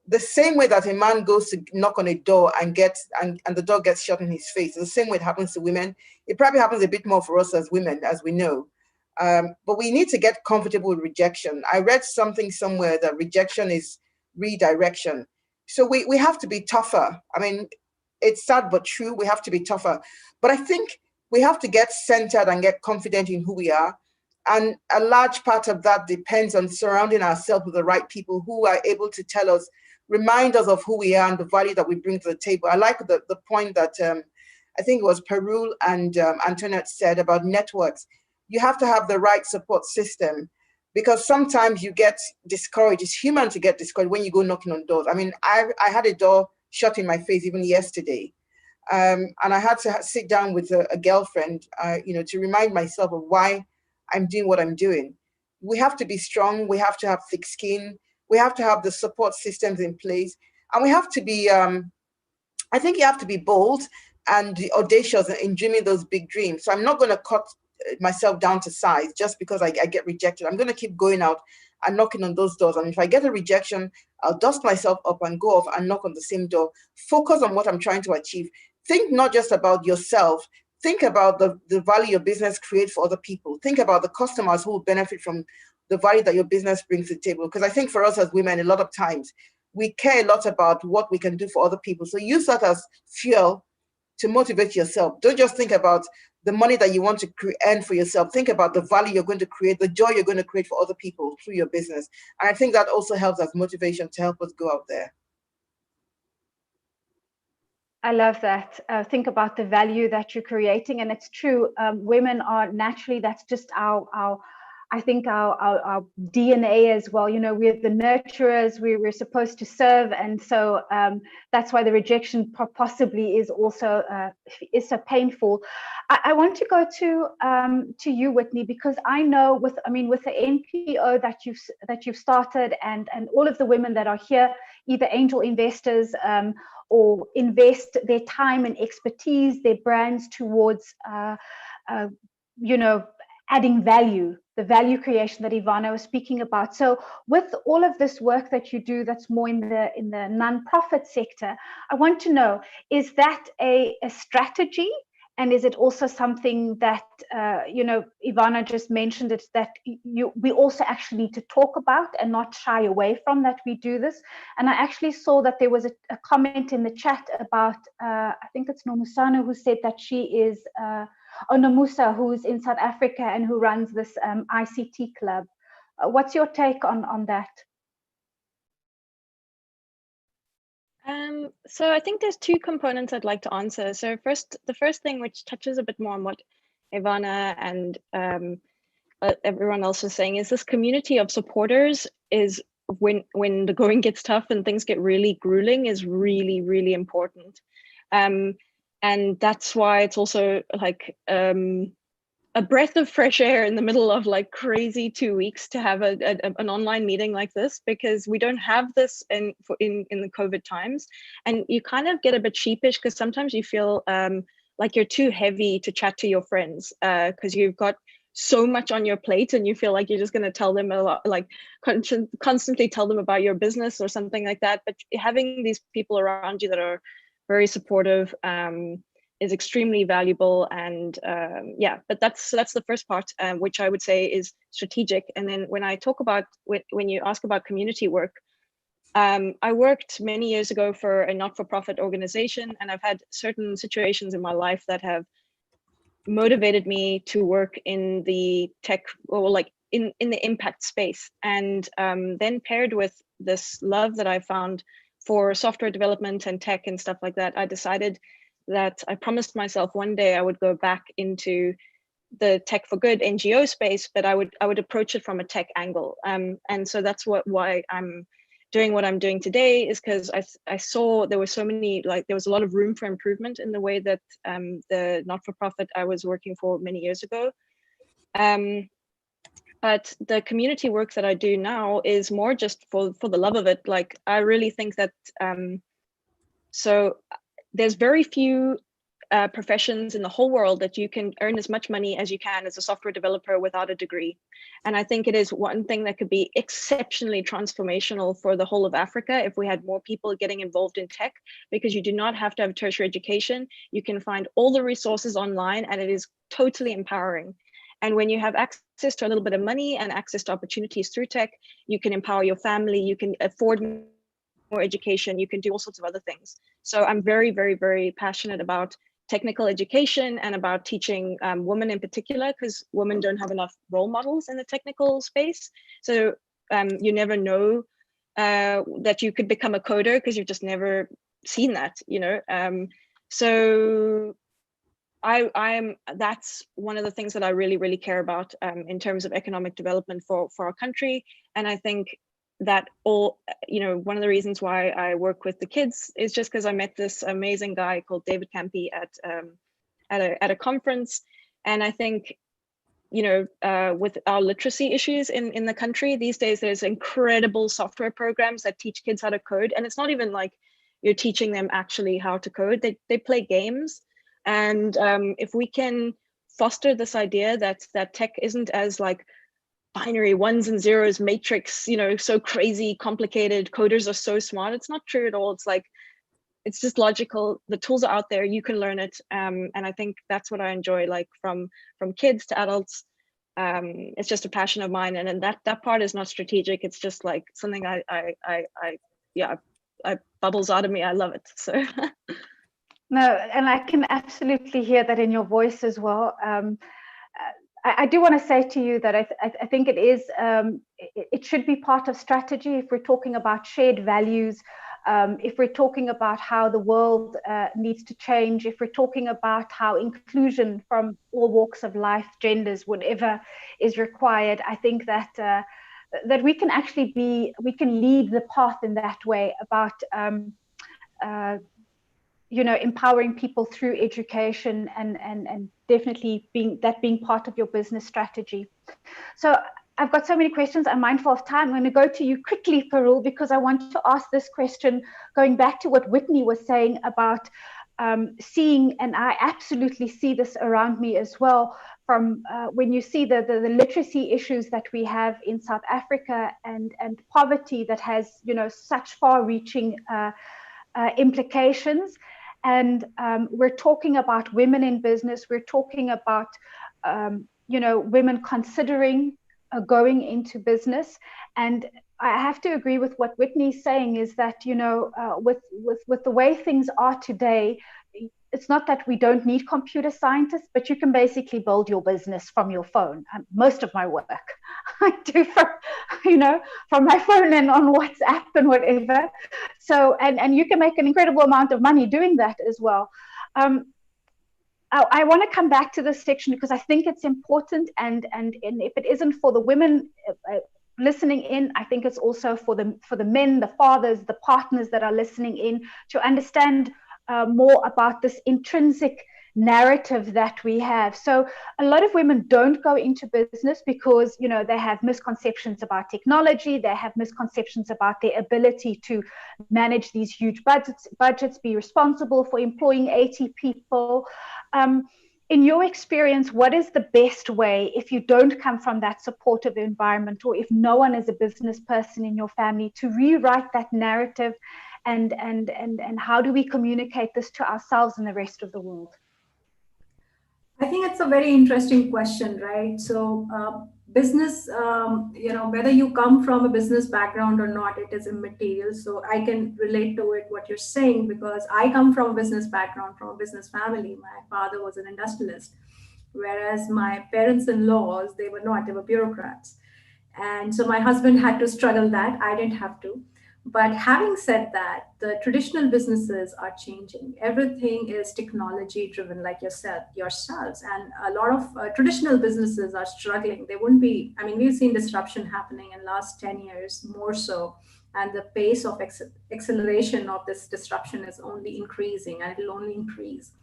The same way that a man goes to knock on a door and the door gets shut in his face, the same way it happens to women. It probably happens a bit more for us as women, as we know. But we need to get comfortable with rejection. I read something somewhere that rejection is redirection. So we have to be tougher. I mean, it's sad but true. We have to be tougher. But I think we have to get centered and get confident in who we are. And a large part of that depends on surrounding ourselves with the right people who are able to tell us, remind us of who we are and the value that we bring to the table. I like the point that I think it was Perul and Antoinette said about networks. You have to have the right support system, because sometimes you get discouraged. It's human to get discouraged when you go knocking on doors. I mean, I had a door shut in my face even yesterday. And I had to sit down with a girlfriend, to remind myself of why I'm doing what I'm doing. We have to be strong. We have to have thick skin. We have to have the support systems in place. And we have to be, I think you have to be bold and audacious in dreaming those big dreams. So I'm not going to cut myself down to size just because I get rejected. I'm going to keep going out and knocking on those doors. And if I get a rejection, I'll dust myself up and go off and knock on the same door. Focus on what I'm trying to achieve. Think not just about yourself. Think about the value your business creates for other people. Think about the customers who will benefit from the value that your business brings to the table. Because I think for us as women, a lot of times, we care a lot about what we can do for other people. So use that as fuel to motivate yourself. Don't just think about the money that you want to earn for yourself. Think about the value you're going to create, the joy you're going to create for other people through your business. And I think that also helps as motivation to help us go out there. I love that. Think about the value that you're creating, and it's true. Women are naturally, that's just our I think our DNA as well. You know, we're the nurturers. We're supposed to serve, and so that's why the rejection possibly is also is so painful. I want to go to you, Whitney, because I know with the NPO that you've started, and all of the women that are here, either angel investors or invest their time and expertise, their brands towards you know, adding value, the value creation that Ivana was speaking about. So with all of this work that you do that's more in the non-profit sector, I want to know, is that a strategy? And is it also something that, you know, Ivana just mentioned it, that we also actually need to talk about and not shy away from, that we do this? And I actually saw that there was a comment in the chat about, I think it's Nomusana, who said that she is, Onomusa, who's in South Africa and who runs this ICT club. What's your take on that? So I think there's two components I'd like to answer. So the first thing, which touches a bit more on what Ivana and everyone else was saying, is this community of supporters is when the going gets tough and things get really grueling, is really, really important. And that's why it's also like a breath of fresh air in the middle of like crazy 2 weeks to have an online meeting like this, because we don't have this in the COVID times. And you kind of get a bit sheepish because sometimes you feel like you're too heavy to chat to your friends because you've got so much on your plate and you feel like you're just going to tell them a lot, like constantly tell them about your business or something like that. But having these people around you that are very supportive is extremely valuable. And yeah, but that's the first part, which I would say is strategic. And then when I talk about, when you ask about community work, I worked many years ago for a not-for-profit organization, and I've had certain situations in my life that have motivated me to work in the tech, or like in the impact space. And then paired with this love that I found for software development and tech and stuff like that, I decided that I promised myself one day I would go back into the tech for good NGO space, but I would approach it from a tech angle. And so that's why I'm doing what I'm doing today, is because I saw there were so many, like there was a lot of room for improvement in the way that the not-for-profit I was working for many years ago. But the community work that I do now is more just for the love of it. Like I really think that, so there's very few professions in the whole world that you can earn as much money as you can as a software developer without a degree. And I think it is one thing that could be exceptionally transformational for the whole of Africa if we had more people getting involved in tech, because you do not have to have a tertiary education. You can find all the resources online and it is totally empowering. And when you have access to a little bit of money and access to opportunities through tech, you can empower your family, you can afford more education, you can do all sorts of other things. So I'm very, very, very passionate about technical education and about teaching women in particular, because women don't have enough role models in the technical space. So you never know that you could become a coder because you've just never seen that, you know. So that's one of the things that I really, really care about in terms of economic development for our country. And I think that all, you know, one of the reasons why I work with the kids is just because I met this amazing guy called David Campy at a conference. And I think, you know, with our literacy issues in the country these days, there's incredible software programs that teach kids how to code. And it's not even like you're teaching them actually how to code. They play games. And if we can foster this idea that tech isn't as like binary ones and zeros matrix, you know, so crazy complicated, coders are so smart, it's not true at all. It's like, it's just logical. The tools are out there, you can learn it. And I think that's what I enjoy, like from kids to adults. It's just a passion of mine. And then that part is not strategic. It's just like something I bubbles out of me. I love it. So No, and I can absolutely hear that in your voice as well. I do want to say to you that I think it is, it should be part of strategy if we're talking about shared values, if we're talking about how the world needs to change, if we're talking about how inclusion from all walks of life, genders, whatever is required. I think that that we can actually we can lead the path in that way about empowering people through education and definitely being part of your business strategy. So I've got so many questions. I'm mindful of time. I'm going to go to you quickly, Parul, because I want to ask this question going back to what Whitney was saying about seeing, and I absolutely see this around me as well, from when you see the literacy issues that we have in South Africa and poverty that has, such far-reaching implications. And we're talking about women in business. We're talking about, women considering going into business. And I have to agree with what Whitney's saying is that, with the way things are today, it's not that we don't need computer scientists, but you can basically build your business from your phone. Most of my work I do from my phone and on WhatsApp and whatever. So, and you can make an incredible amount of money doing that as well. I want to come back to this section because I think it's important, and if it isn't for the women listening in, I think it's also for the men, the fathers, the partners that are listening in, to understand more about this intrinsic narrative that we have. So a lot of women don't go into business because they have misconceptions about technology, they have misconceptions about their ability to manage these huge budgets, be responsible for employing 80 people. In your experience, what is the best way, if you don't come from that supportive environment, or if no one is a business person in your family, to rewrite that narrative, and how do we communicate this to ourselves and the rest of the world? I think it's a very interesting question, right? So business, whether you come from a business background or not, it is immaterial. So I can relate to it, what you're saying, because I come from a business background, from a business family. My father was an industrialist, whereas my parents-in-laws, they were not, they were bureaucrats. And so my husband had to struggle that. I didn't have to. But having said that, the traditional businesses are changing. Everything is technology driven, like yourselves. And a lot of traditional businesses are struggling. They wouldn't be, we've seen disruption happening in the last 10 years, more so. And the pace of acceleration of this disruption is only increasing, and it will only increase.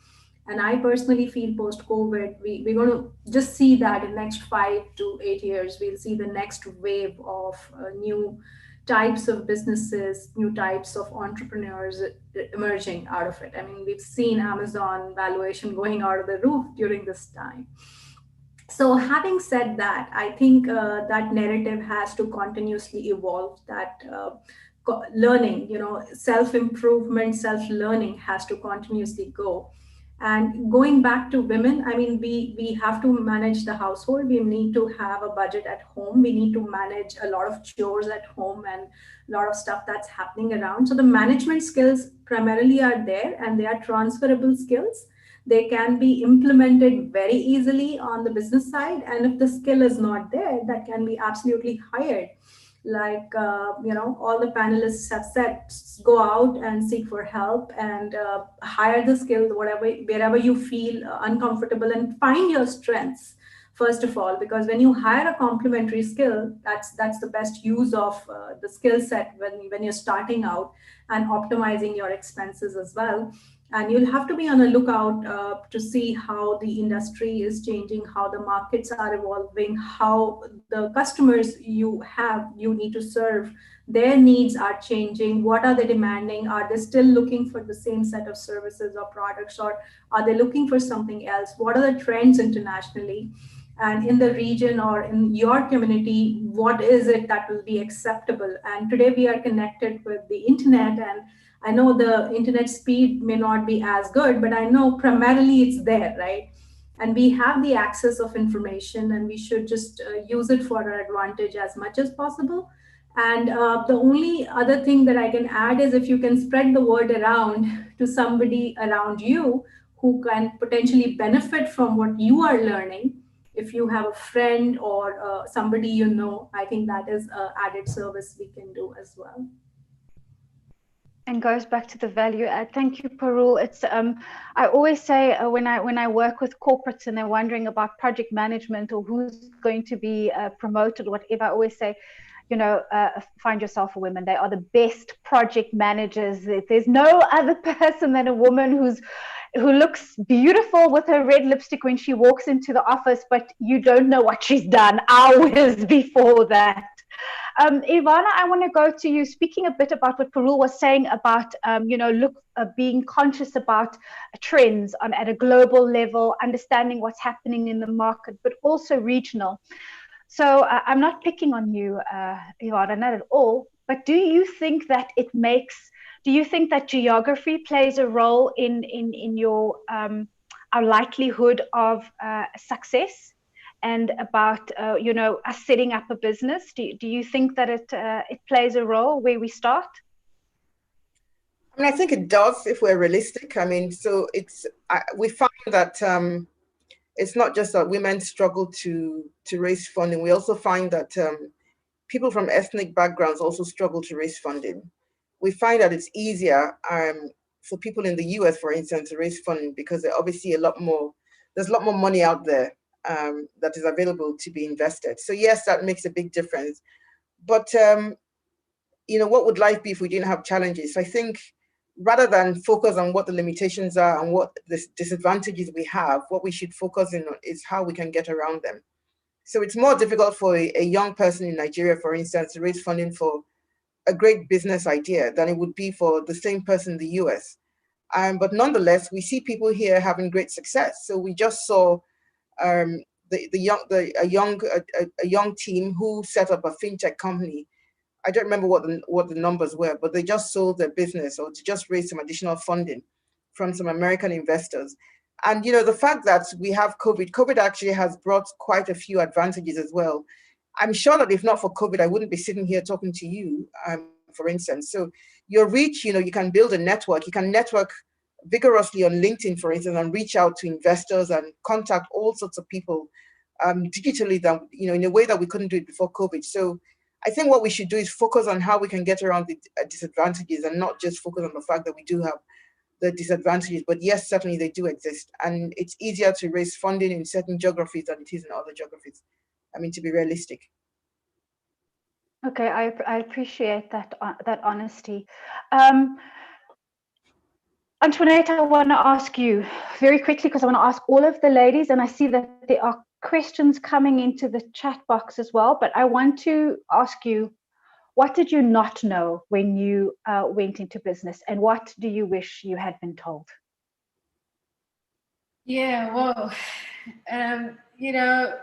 And I personally feel post-COVID, we're going to just see that in the next 5 to 8 years, we'll see the next wave of new types of businesses, new types of entrepreneurs emerging out of it. We've seen Amazon valuation going out of the roof during this time. So having said that, I think that narrative has to continuously evolve, that learning, self-improvement, self-learning has to continuously go. And going back to women, we have to manage the household. We need to have a budget at home. We need to manage a lot of chores at home and a lot of stuff that's happening around. So the management skills primarily are there, and they are transferable skills. They can be implemented very easily on the business side. And if the skill is not there, that can be absolutely hired. Like, all the panelists have said, go out and seek for help and hire the skill, wherever you feel uncomfortable, and find your strengths, first of all, because when you hire a complementary skill, that's the best use of the skill set when you're starting out, and optimizing your expenses as well. And you'll have to be on the lookout to see how the industry is changing, how the markets are evolving, how the customers you need to serve, their needs are changing. What are they demanding? Are they still looking for the same set of services or products, or are they looking for something else? What are the trends internationally? And in the region or in your community, what is it that will be acceptable? And today we are connected with the internet, and I know the internet speed may not be as good, but I know primarily it's there, right? And we have the access of information, and we should just use it for our advantage as much as possible. And the only other thing that I can add is if you can spread the word around to somebody around you who can potentially benefit from what you are learning. If you have a friend or somebody you know, I think that is an added service we can do as well. And goes back to the value add. Thank you, Parul. It's I always say when I work with corporates and they're wondering about project management or who's going to be promoted or whatever, I always say, you know, find yourself a woman. They are the best project managers. There's no other person than a woman who looks beautiful with her red lipstick when she walks into the office, but you don't know what she's done hours before that. Ivana, I want to go to you, speaking a bit about what Parul was saying about, you know, being conscious about trends at a global level, understanding what's happening in the market, but also regional. So I'm not picking on you, Ivana, not at all. But do you think that do you think that geography plays a role in your our likelihood of success? And about you know, us setting up a business, do you think that it plays a role where we start? I mean, I think it does if we're realistic. I mean, so we find that it's not just that women struggle to raise funding. We also find that people from ethnic backgrounds also struggle to raise funding. We find that it's easier for people in the US, for instance, to raise funding because there's obviously there's a lot more money out there that is available to be invested. So yes, that makes a big difference. But you know, what would life be if we didn't have challenges? So I think rather than focus on what the limitations are and what the disadvantages we have, what we should focus on is how we can get around them. So it's more difficult for a young person in Nigeria, for instance, to raise funding for a great business idea than it would be for the same person in the US. But nonetheless, we see people here having great success. So we just saw a young team who set up a fintech company. I don't remember what the numbers were, but they just sold their business or to just raise some additional funding from some American investors. And you know, the fact that we have COVID actually has brought quite a few advantages as well. I'm sure that if not for COVID, I wouldn't be sitting here talking to you, for instance. So your reach, you know, you can build a network. You can network vigorously on LinkedIn, for instance, and reach out to investors and contact all sorts of people digitally, that, you know, in a way that we couldn't do it before COVID. So I think what we should do is focus on how we can get around the disadvantages and not just focus on the fact that we do have the disadvantages. But yes, certainly they do exist. And it's easier to raise funding in certain geographies than it is in other geographies. I mean, to be realistic. Okay, I appreciate that honesty. Antoinette, I want to ask you very quickly, because I want to ask all of the ladies, and I see that there are questions coming into the chat box as well, but I want to ask you, what did you not know when you went into business, and what do you wish you had been told? Yeah, well, you know,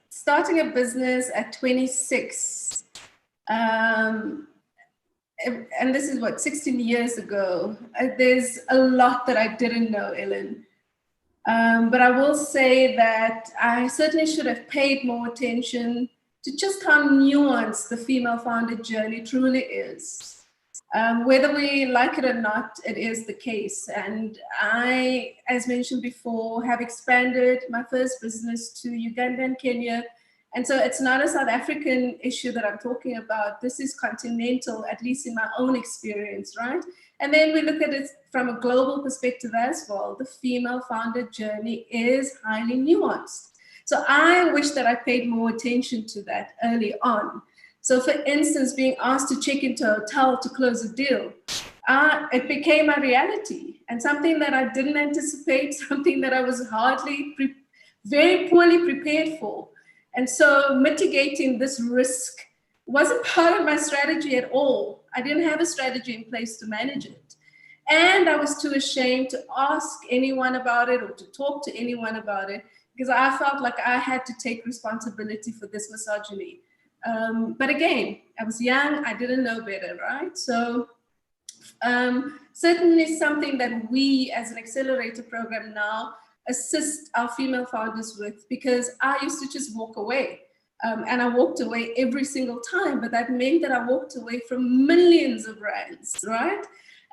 starting a business at 26, and this is what, 16 years ago, there's a lot that I didn't know, Ellen. But I will say that I certainly should have paid more attention to just how nuanced the female founded journey truly is. Whether we like it or not, it is the case. And I, as mentioned before, have expanded my first business to Uganda and Kenya. And so it's not a South African issue that I'm talking about. This is continental, at least in my own experience, right? And then we look at it from a global perspective as well. The female founded journey is highly nuanced. So I wish that I paid more attention to that early on. So for instance, being asked to check into a hotel to close a deal, it became a reality, and something that I didn't anticipate, something that I was very poorly prepared for. And so mitigating this risk wasn't part of my strategy at all. I didn't have a strategy in place to manage it. And I was too ashamed to ask anyone about it or to talk to anyone about it, because I felt like I had to take responsibility for this misogyny. But again, I was young, I didn't know better, right? So certainly something that we as an accelerator program now assist our female founders with, because I used to just walk away. And I walked away every single time, but that meant that I walked away from millions of rands, right?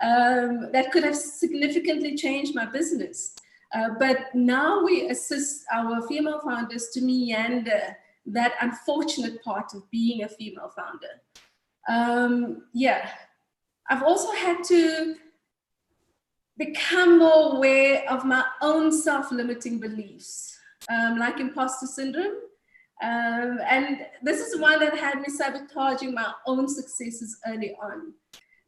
That could have significantly changed my business. But now we assist our female founders to meander that unfortunate part of being a female founder. Yeah, I've also had to become more aware of my own self-limiting beliefs, like imposter syndrome. And this is one that had me sabotaging my own successes early on.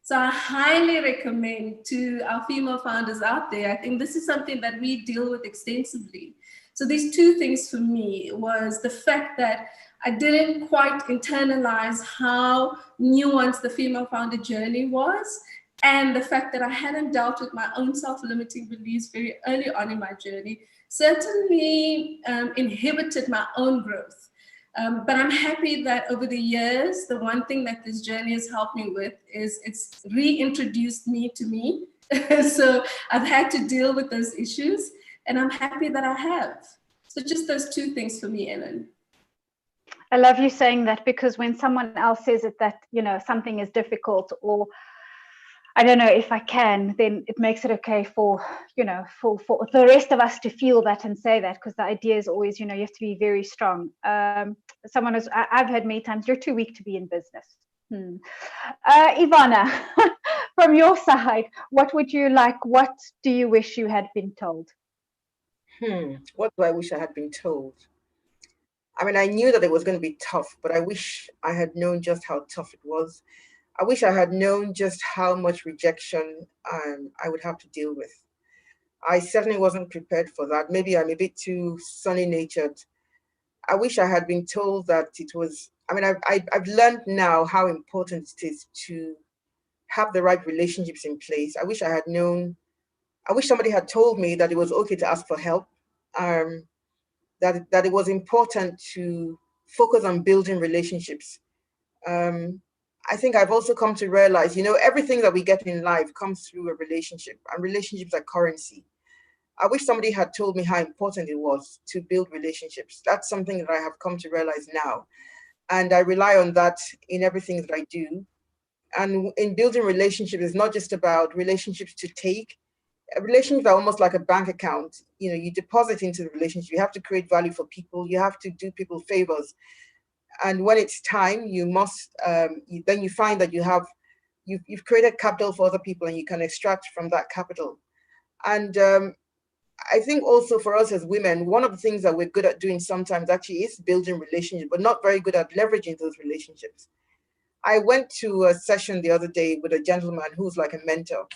So I highly recommend to our female founders out there, I think this is something that we deal with extensively. So these two things for me was the fact that I didn't quite internalize how nuanced the female founder journey was, and the fact that I hadn't dealt with my own self-limiting beliefs very early on in my journey certainly inhibited my own growth. But I'm happy that over the years, the one thing that this journey has helped me with is it's reintroduced me to me. So I've had to deal with those issues, and I'm happy that I have. So just those two things for me, Ellen. I love you saying that, because when someone else says it, that, you know, something is difficult, or I don't know if I can, then it makes it okay for, you know, for the rest of us to feel that and say that, because the idea is always, you know, you have to be very strong. Someone has, I've heard many times, you're too weak to be in business. Ivana, from your side, what would you like, what do you wish you had been told? What do I wish I had been told? I mean, I knew that it was going to be tough, but I wish I had known just how tough it was. I wish I had known just how much rejection I would have to deal with. I certainly wasn't prepared for that. Maybe I'm a bit too sunny-natured. I wish I had been told that it was, I mean, I've learned now how important it is to have the right relationships in place. I wish I had known, I wish somebody had told me that it was okay to ask for help, that it was important to focus on building relationships. I think I've also come to realize, you know, everything that we get in life comes through a relationship, and relationships are currency. I wish somebody had told me how important it was to build relationships. That's something that I have come to realize now. And I rely on that in everything that I do. And in building relationships, it's not just about relationships to take. Relationships are almost like a bank account. You know, you deposit into the relationship. You have to create value for people. You have to do people favors. And when it's time, you must, then you find that you've created capital for other people, and you can extract from that capital. And I think also for us as women, one of the things that we're good at doing sometimes actually is building relationships, but not very good at leveraging those relationships. I went to a session the other day with a gentleman who's like a mentor.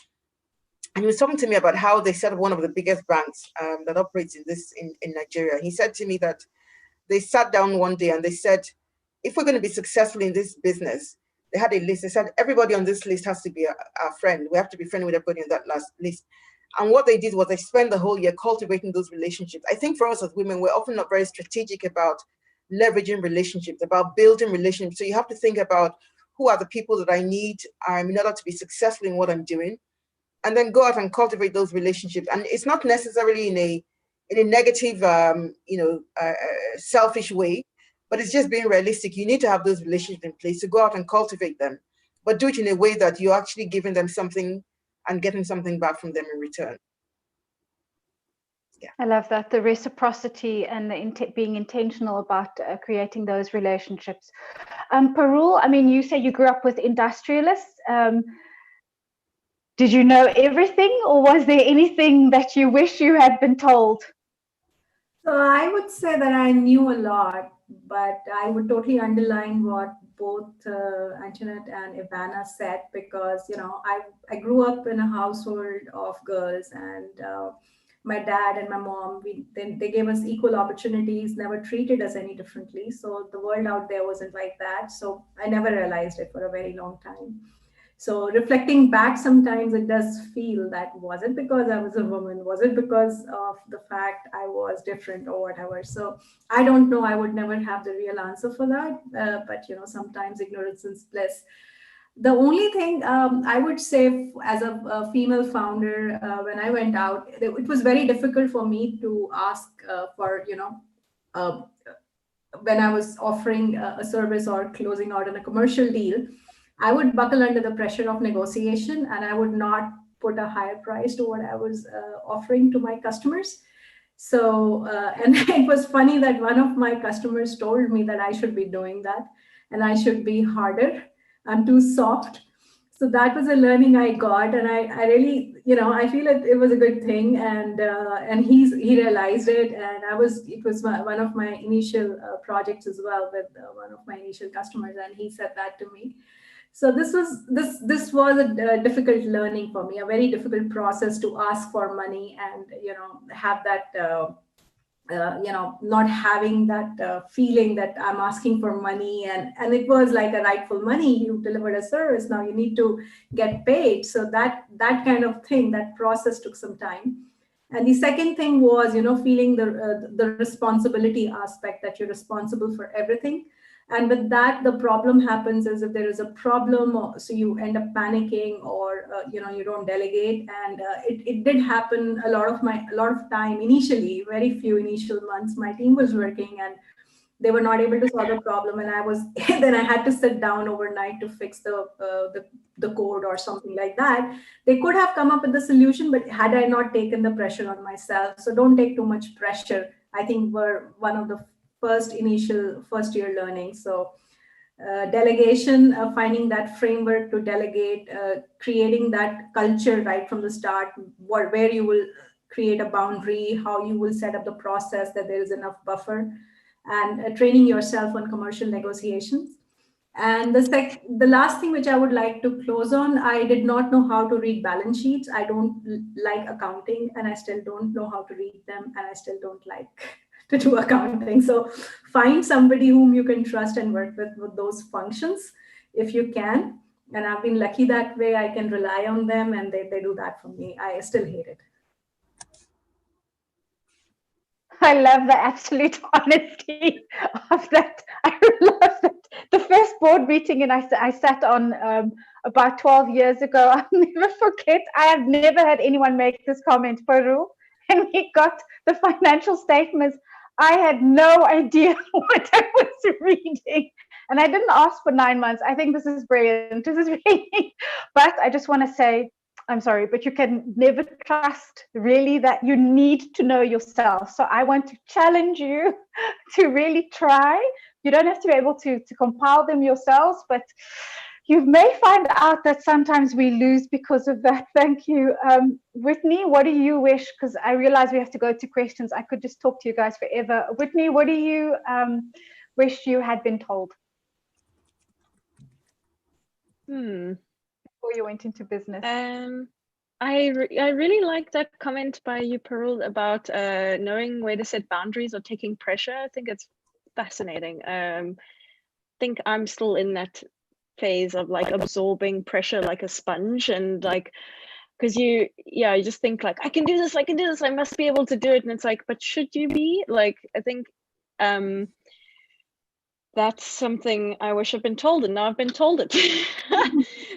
And he was talking to me about how they set up one of the biggest banks that operates in Nigeria. He said to me that they sat down one day and they said, if we're going to be successful in this business, they had a list. They said, everybody on this list has to be our friend. We have to be friendly with everybody on that last list. And what they did was they spent the whole year cultivating those relationships. I think for us as women, we're often not very strategic about leveraging relationships, about building relationships. So you have to think about, who are the people that I need in order to be successful in what I'm doing, and then go out and cultivate those relationships. And it's not necessarily in a negative, selfish way, but it's just being realistic. You need to have those relationships in place to go out and cultivate them, but do it in a way that you're actually giving them something and getting something back from them in return. Yeah. I love that, the reciprocity and the being intentional about creating those relationships. Parul, I mean, you say you grew up with industrialists. Did you know everything, or was there anything that you wish you had been told? So I would say that I knew a lot, but I would totally underline what both Antoinette and Ivana said, because, you know, I grew up in a household of girls, and my dad and my mom, they gave us equal opportunities, never treated us any differently. So the world out there wasn't like that. So I never realized it for a very long time. So reflecting back, sometimes it does feel that, was it because I was a woman? Was it because of the fact I was different or whatever? So I don't know. I would never have the real answer for that. But, you know, sometimes ignorance is bliss. The only thing I would say as a female founder, when I went out, it was very difficult for me to ask for, when I was offering a service or closing out on a commercial deal, I would buckle under the pressure of negotiation, and I would not put a higher price to what I was offering to my customers. So, and it was funny that one of my customers told me that I should be doing that and I should be harder. I'm too soft. So that was a learning I got, and I really, I feel it was a good thing, and he realized it, and it was one of my initial projects as well with one of my initial customers, and he said that to me. So this was a difficult learning for me, a very difficult process to ask for money and have that. Not having that feeling that I'm asking for money, and it was like a rightful money. You delivered a service, now you need to get paid. So that kind of thing, that process took some time. And the second thing was, feeling the responsibility aspect, that you're responsible for everything. And with that, the problem happens is if there is a problem, so you end up panicking, or you don't delegate. And it did happen a lot of time initially. Very few initial months, my team was working and they were not able to solve the problem, and then I had to sit down overnight to fix the code or something like that. They could have come up with the solution, but had I not taken the pressure on myself. So don't take too much pressure, I think, were one of the first year learning. So delegation, finding that framework to delegate, creating that culture right from the start, where you will create a boundary, how you will set up the process, that there is enough buffer, and training yourself on commercial negotiations. And the last thing which I would like to close on, I did not know how to read balance sheets. I don't like accounting, and I still don't know how to read them, and I still don't like to do accounting. So find somebody whom you can trust and work with those functions if you can. And I've been lucky that way. I can rely on them, and they do that for me. I still hate it. I love the absolute honesty of that. I love that. The first board meeting, and I sat on about 12 years ago. I'll never forget. I have never had anyone make this comment, Peru. And we got the financial statements. I had no idea what I was reading. And I didn't ask for 9 months. I think this is brilliant. This is really, but I just want to say, I'm sorry, but you can never trust really that you need to know yourself. So I want to challenge you to really try. You don't have to be able to compile them yourselves, but you may find out that sometimes we lose because of that. Thank you. Whitney, what do you wish? Because I realize we have to go to questions. I could just talk to you guys forever. Whitney, what do you wish you had been told? Before you went into business? I really like that comment by you, Parul, about knowing where to set boundaries or taking pressure. I think it's fascinating. I think I'm still in that phase of like absorbing pressure like a sponge, and like, because you just think like, I can do this, I must be able to do it. And it's like, but should you be? Like, I think that's something I wish I've been told, and now I've been told it.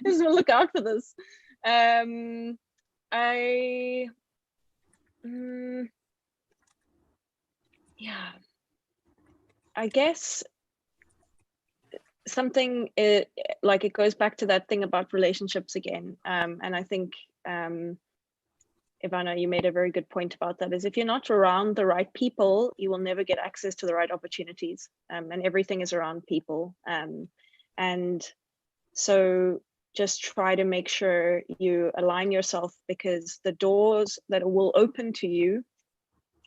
Just look out for this. I guess something like, it goes back to that thing about relationships again. And I think Ivana, you made a very good point about that, is if you're not around the right people, you will never get access to the right opportunities. And everything is around people. And so just try to make sure you align yourself, because the doors that will open to you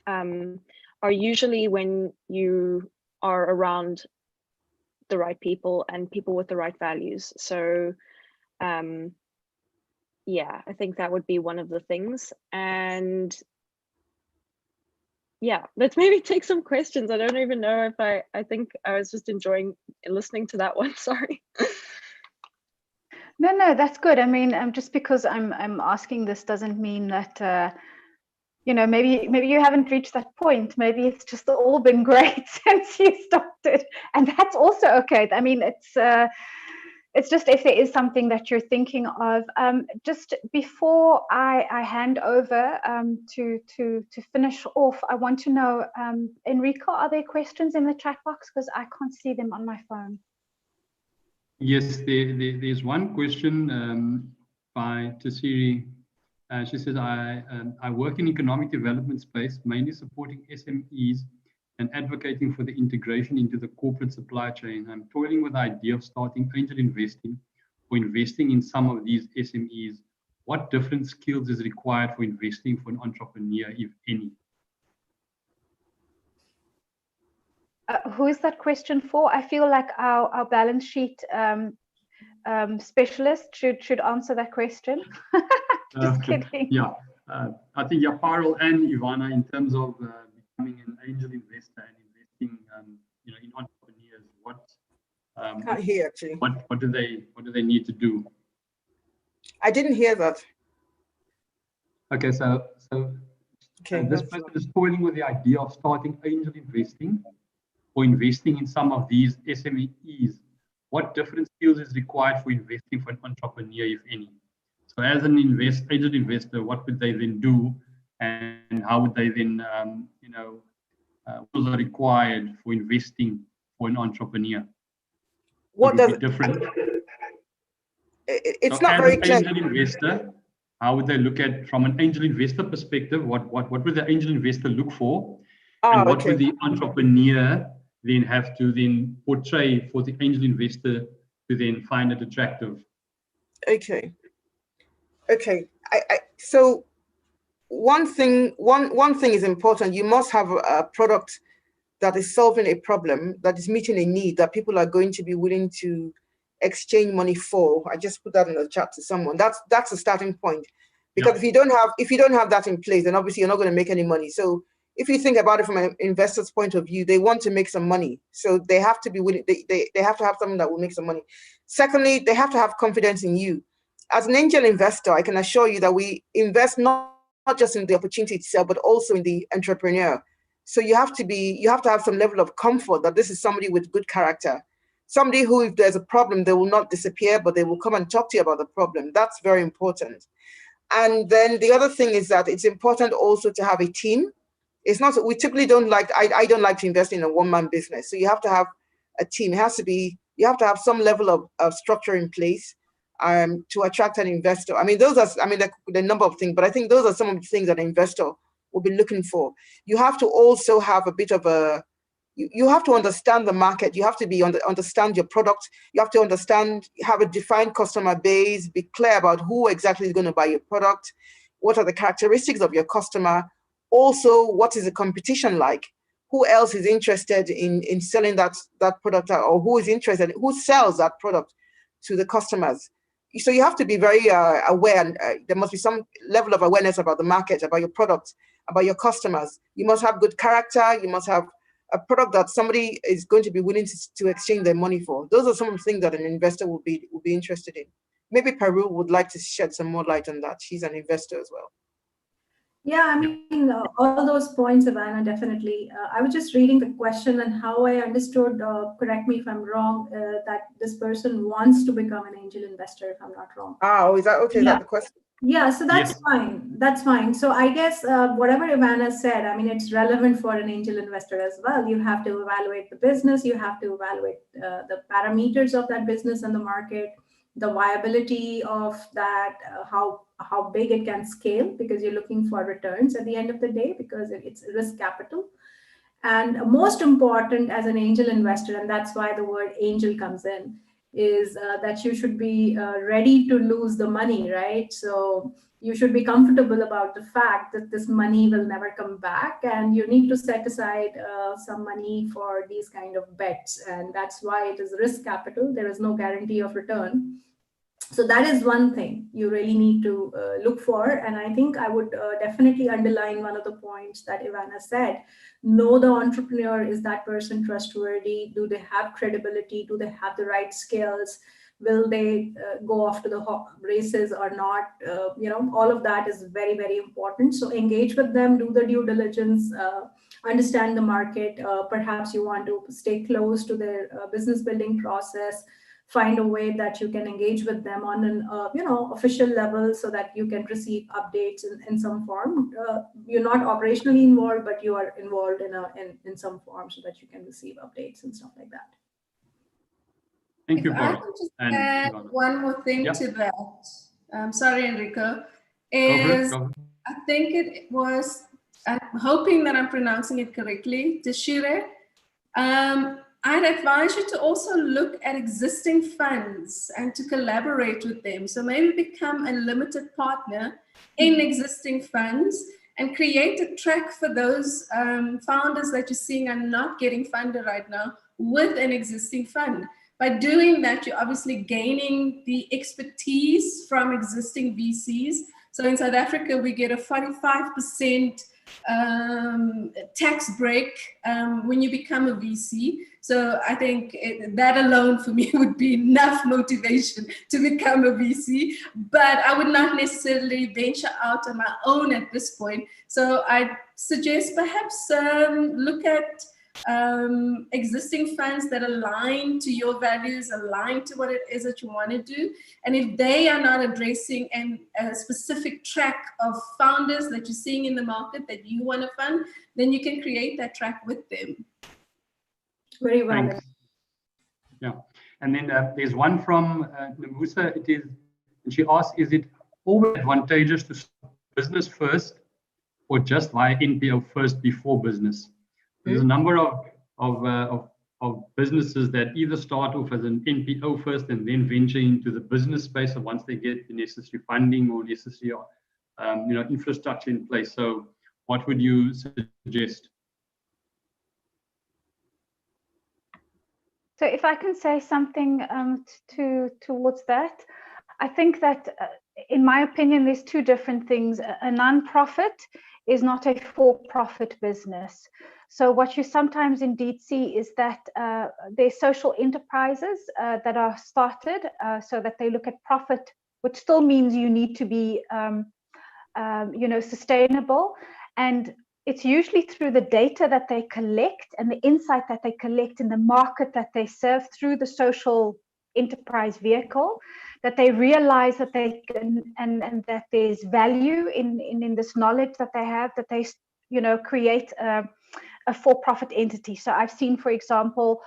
are usually when you are around the right people and people with the right values. So yeah, I think that would be one of the things. And yeah, let's maybe take some questions. I don't even know if I think I was just enjoying listening to that one. Sorry. No, that's good. I mean, just because I'm asking this doesn't mean that maybe you haven't reached that point. Maybe it's just all been great since you started, and that's also okay. I mean, it's just if there is something that you're thinking of. Just before I hand over to finish off, I want to know, Enrico, are there questions in the chat box? Because I can't see them on my phone. Yes, there's one question by Tasiri. She says, I work in economic development space, mainly supporting SMEs and advocating for the integration into the corporate supply chain. I'm toiling with the idea of starting angel investing or investing in some of these SMEs. What different skills is required for investing for an entrepreneur, if any? Who is that question for? I feel like our balance sheet specialist should answer that question. Just kidding. Yeah, I think Parul and Ivana, in terms of becoming an angel investor and investing, in entrepreneurs, Can't hear actually. What do they need to do? I didn't hear that. Okay, so this person is toiling with the idea of starting angel investing or investing in some of these SMEs. What different skills is required for investing for an entrepreneur, if any? So as an angel investor, what would they then do, and how would they then, what are required for investing for an entrepreneur? What does it be different? It's so not very clear. As an angel investor, how would they look at, from an angel investor perspective, what would the angel investor look for? And what would the entrepreneur then have to then portray for the angel investor to then find it attractive? Okay. So one thing is important. You must have a product that is solving a problem, that is meeting a need that people are going to be willing to exchange money for. I just put that in the chat to someone. That's a starting point. Because if you don't have that in place, then obviously you're not going to make any money. So if you think about it from an investor's point of view, they want to make some money. So they have to be willing, they have to have something that will make some money. Secondly, they have to have confidence in you. As an angel investor, I can assure you that we invest not just in the opportunity itself, but also in the entrepreneur. So you have to have some level of comfort that this is somebody with good character. Somebody who, if there's a problem, they will not disappear, but they will come and talk to you about the problem. That's very important. And then the other thing is that it's important also to have a team. It's not, we typically don't like, I don't like to invest in a one-man business. So you have to have a team. It has to be, you have to have some level of structure in place to attract an investor. I mean, the number of things, but I think those are some of the things that an investor will be looking for. You have to also have a bit of you have to understand the market. You have to understand your product. You have to have a defined customer base, be clear about who exactly is going to buy your product. What are the characteristics of your customer? Also, what is the competition like? Who else is interested in selling that product, or who sells that product to the customers? So you have to be very aware. There must be some level of awareness about the market, about your product, about your customers. You must have good character. You must have a product that somebody is going to be willing to exchange their money for. Those are some of the things that an investor will be interested in. Maybe Peru would like to shed some more light on that. She's an investor as well. Yeah, I mean, all those points, Ivana, definitely. I was just reading the question, and how I understood, correct me if I'm wrong, that this person wants to become an angel investor, if I'm not wrong. Oh, is that okay? Yeah. Is that the question? Yeah, so that's fine. That's fine. So I guess whatever Ivana said, I mean, it's relevant for an angel investor as well. You have to evaluate the business. You have to evaluate the parameters of that business and the market, the viability of that, how big it can scale, because you're looking for returns at the end of the day, because it's risk capital. And most important as an angel investor, and that's why the word angel comes in, is that you should be ready to lose the money, right? So you should be comfortable about the fact that this money will never come back, and you need to set aside some money for these kind of bets. And that's why it is risk capital. There is no guarantee of return. So that is one thing you really need to look for. And I think I would definitely underline one of the points that Ivana said. Know the entrepreneur. Is that person trustworthy? Do they have credibility? Do they have the right skills? Will they go off to the races or not? All of that is very, very important. So engage with them, do the due diligence, understand the market. Perhaps you want to stay close to their business building process. find a way that you can engage with them on an official level, so that you can receive updates in some form. You're not operationally involved, but you are involved in some form, so that you can receive updates and stuff like that. Thank you, If I Barbara. can just And add Ivana. one more thing Yeah. to that. Sorry, Enrico. Go for it, Is go for it. I think it was, I'm hoping that I'm pronouncing it correctly, Deshire. I'd advise you to also look at existing funds and to collaborate with them. So maybe become a limited partner in existing funds and create a track for those founders that you're seeing are not getting funded right now with an existing fund. By doing that, you're obviously gaining the expertise from existing VCs. So in South Africa, we get a 45% tax break when you become a VC. So I think that alone for me would be enough motivation to become a VC, but I would not necessarily venture out on my own at this point. So I suggest perhaps look at existing funds that align to your values, align to what it is that you want to do. And if they are not addressing a specific track of founders that you're seeing in the market that you want to fund, then you can create that track with them. Very valid. Thanks. Yeah, and then there's one from Namusa. It is, and she asks, is it always advantageous to start business first, or just via NPO first before business? There's a number of businesses that either start off as an NPO first and then venture into the business space once they get the necessary funding or necessary infrastructure in place. So what would you suggest? So if I can say something towards that, I think that in my opinion, there's two different things. A non-profit is not a for-profit business. So what you sometimes indeed see is that there's social enterprises that are started so that they look at profit, which still means you need to be, sustainable. And it's usually through the data that they collect and the insight that they collect in the market that they serve through the social enterprise vehicle that they realize that they can and that there's value in this knowledge that they have, that they create a for-profit entity. So I've seen, for example,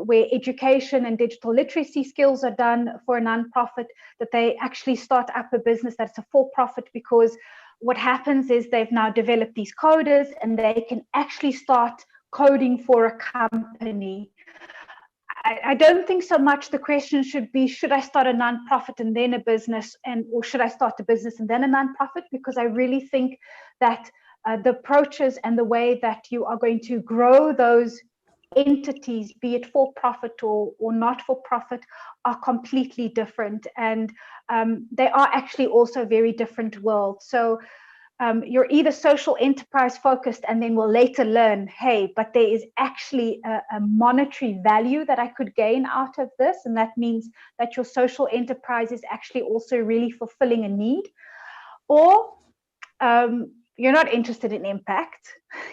where education and digital literacy skills are done for a nonprofit, that they actually start up a business that's a for-profit, because what happens is they've now developed these coders and they can actually start coding for a company. I don't think so much the question should be, should I start a nonprofit and then a business, or should I start a business and then a nonprofit? Because I really think that the approaches and the way that you are going to grow those entities, be it for profit or not for profit, are completely different. And they are actually also very different worlds. So you're either social enterprise focused and then will later learn, hey, but there is actually a monetary value that I could gain out of this. And that means that your social enterprise is actually also really fulfilling a need. Or you're not interested in impact.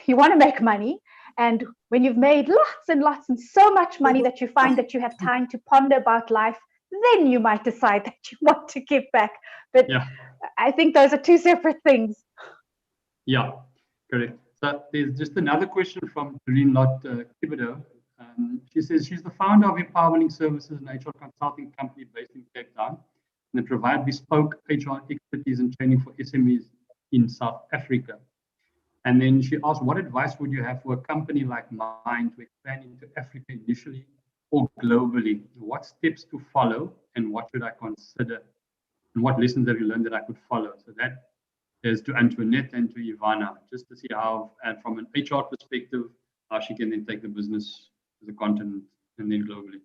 You want to make money. And when you've made lots and lots and so much money that you find that you have time to ponder about life, then you might decide that you want to give back. But yeah, I think those are two separate things. Yeah, correct. So there's just another question from Doreen Lott Thibodeau. She says she's the founder of Empowering Services, an HR consulting company based in Cape Town, and they provide bespoke HR expertise and training for SMEs in South Africa. And then she asked, what advice would you have for a company like mine to expand into Africa initially or globally? What steps to follow and what should I consider? And what lessons have you learned that I could follow? So that is to Antoinette and to Ivana, just to see how, and from an HR perspective, how she can then take the business to the continent and then globally.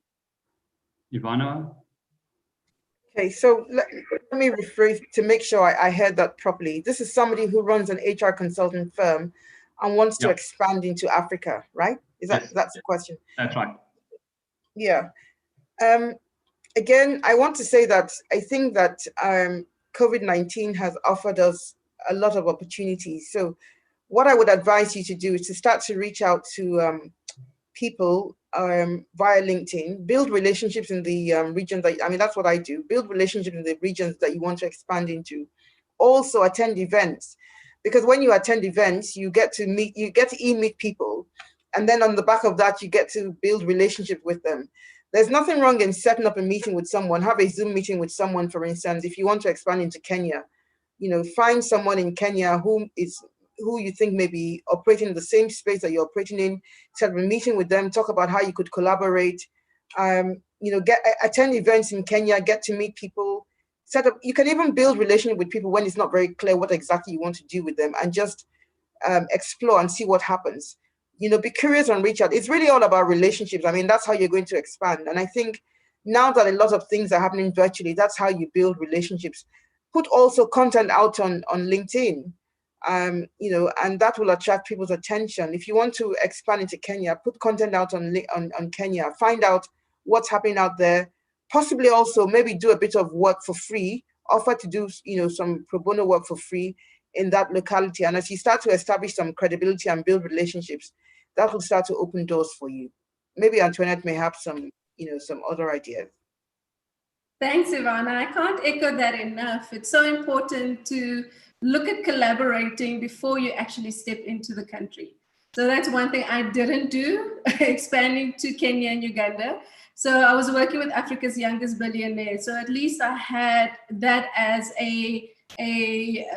Ivana? Okay, so let me rephrase to make sure I heard that properly. This is somebody who runs an HR consulting firm and wants to expand into Africa, right? That's the question? That's right. Yeah. Again, I want to say that I think that COVID-19 has offered us a lot of opportunities. So what I would advise you to do is to start to reach out to people via LinkedIn, build relationships in the regions that, I mean, that's what I do, build relationships in the regions that you want to expand into. Also attend events, because when you attend events, you get to meet people. And then on the back of that, you get to build relationships with them. There's nothing wrong in setting up a meeting with someone, have a Zoom meeting with someone, for instance, if you want to expand into Kenya, find someone in Kenya who you think may be operating in the same space that you're operating in, set up a meeting with them, talk about how you could collaborate, attend events in Kenya, get to meet people, you can even build relationship with people when it's not very clear what exactly you want to do with them, and just explore and see what happens. Be curious and reach out. It's really all about relationships. I mean, that's how you're going to expand. And I think now that a lot of things are happening virtually, that's how you build relationships. Put also content out on LinkedIn, and that will attract people's attention. If you want to expand into Kenya, put content out on Kenya, find out what's happening out there, possibly also maybe do a bit of work for free, offer to do some pro bono work for free in that locality. And as you start to establish some credibility and build relationships, that will start to open doors for you. Maybe Antoinette may have some other ideas. Thanks, Ivana. I can't echo that enough. It's so important to look at collaborating before you actually step into the country. So that's one thing I didn't do, expanding to Kenya and Uganda. So I was working with Africa's youngest billionaire. So at least I had that as a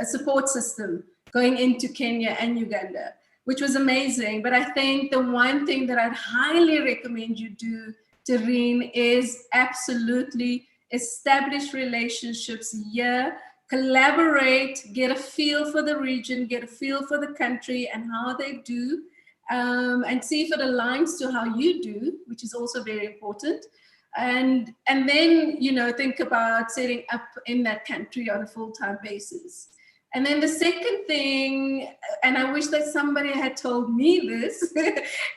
support system going into Kenya and Uganda, which was amazing. But I think the one thing that I'd highly recommend you do, Tareen, is absolutely establish relationships here, collaborate, get a feel for the region, get a feel for the country and how they do, and see if it aligns to how you do, which is also very important. And then, think about setting up in that country on a full-time basis. And then the second thing, and I wish that somebody had told me this,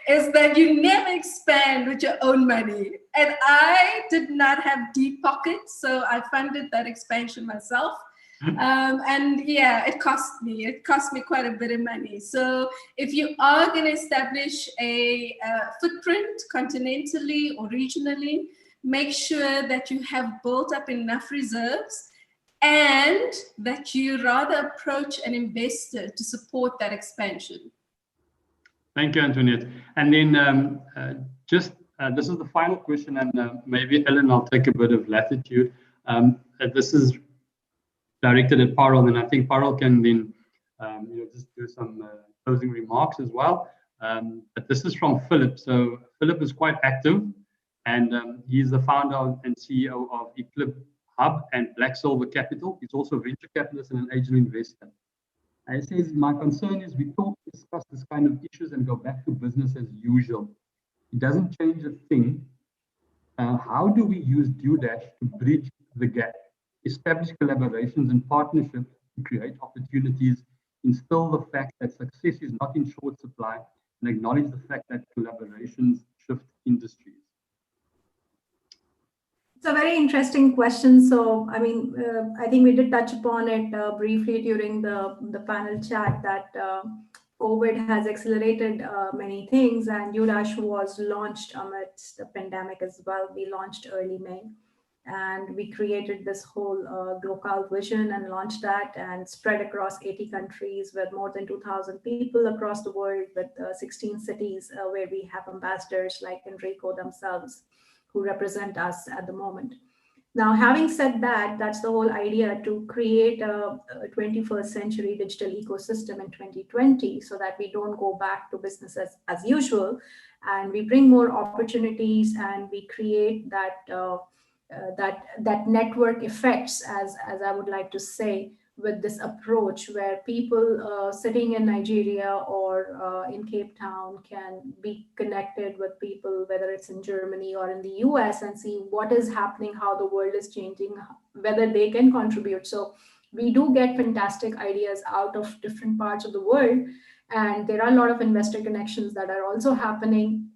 is that you never expand with your own money. And I did not have deep pockets, so I funded that expansion myself. And yeah, it cost me quite a bit of money. So if you are going to establish a footprint continentally or regionally, make sure that you have built up enough reserves and that you rather approach an investor to support that expansion. Thank you, Antoinette. And then this is the final question, and maybe Ellen, I'll take a bit of latitude. This is directed at Parul, and I think Parul can then just do some closing remarks as well. But this is from Philip. So Philip is quite active, and he's the founder and CEO of Eclipse Hub and Black Silver Capital. He's also a venture capitalist and an angel investor. And he says, my concern is we discuss this kind of issues and go back to business as usual. It doesn't change a thing. How do we use DueDash to bridge the gap, establish collaborations and partnerships to create opportunities, instill the fact that success is not in short supply, and acknowledge the fact that collaborations shift industries? It's a very interesting question. So, I mean, I think we did touch upon it briefly during the panel chat that COVID has accelerated many things, and DueDash was launched amidst the pandemic as well. We launched early May, and we created this whole local vision and launched that and spread across 80 countries with more than 2,000 people across the world, with 16 cities where we have ambassadors like Enrico themselves, who represent us at the moment. Now, having said that, that's the whole idea, to create a 21st century digital ecosystem in 2020 so that we don't go back to business as usual, and we bring more opportunities and we create that network effects, as I would like to say, with this approach where people sitting in Nigeria or in Cape Town can be connected with people, whether it's in Germany or in the US, and see what is happening, how the world is changing, whether they can contribute. So we do get fantastic ideas out of different parts of the world. And there are a lot of investor connections that are also happening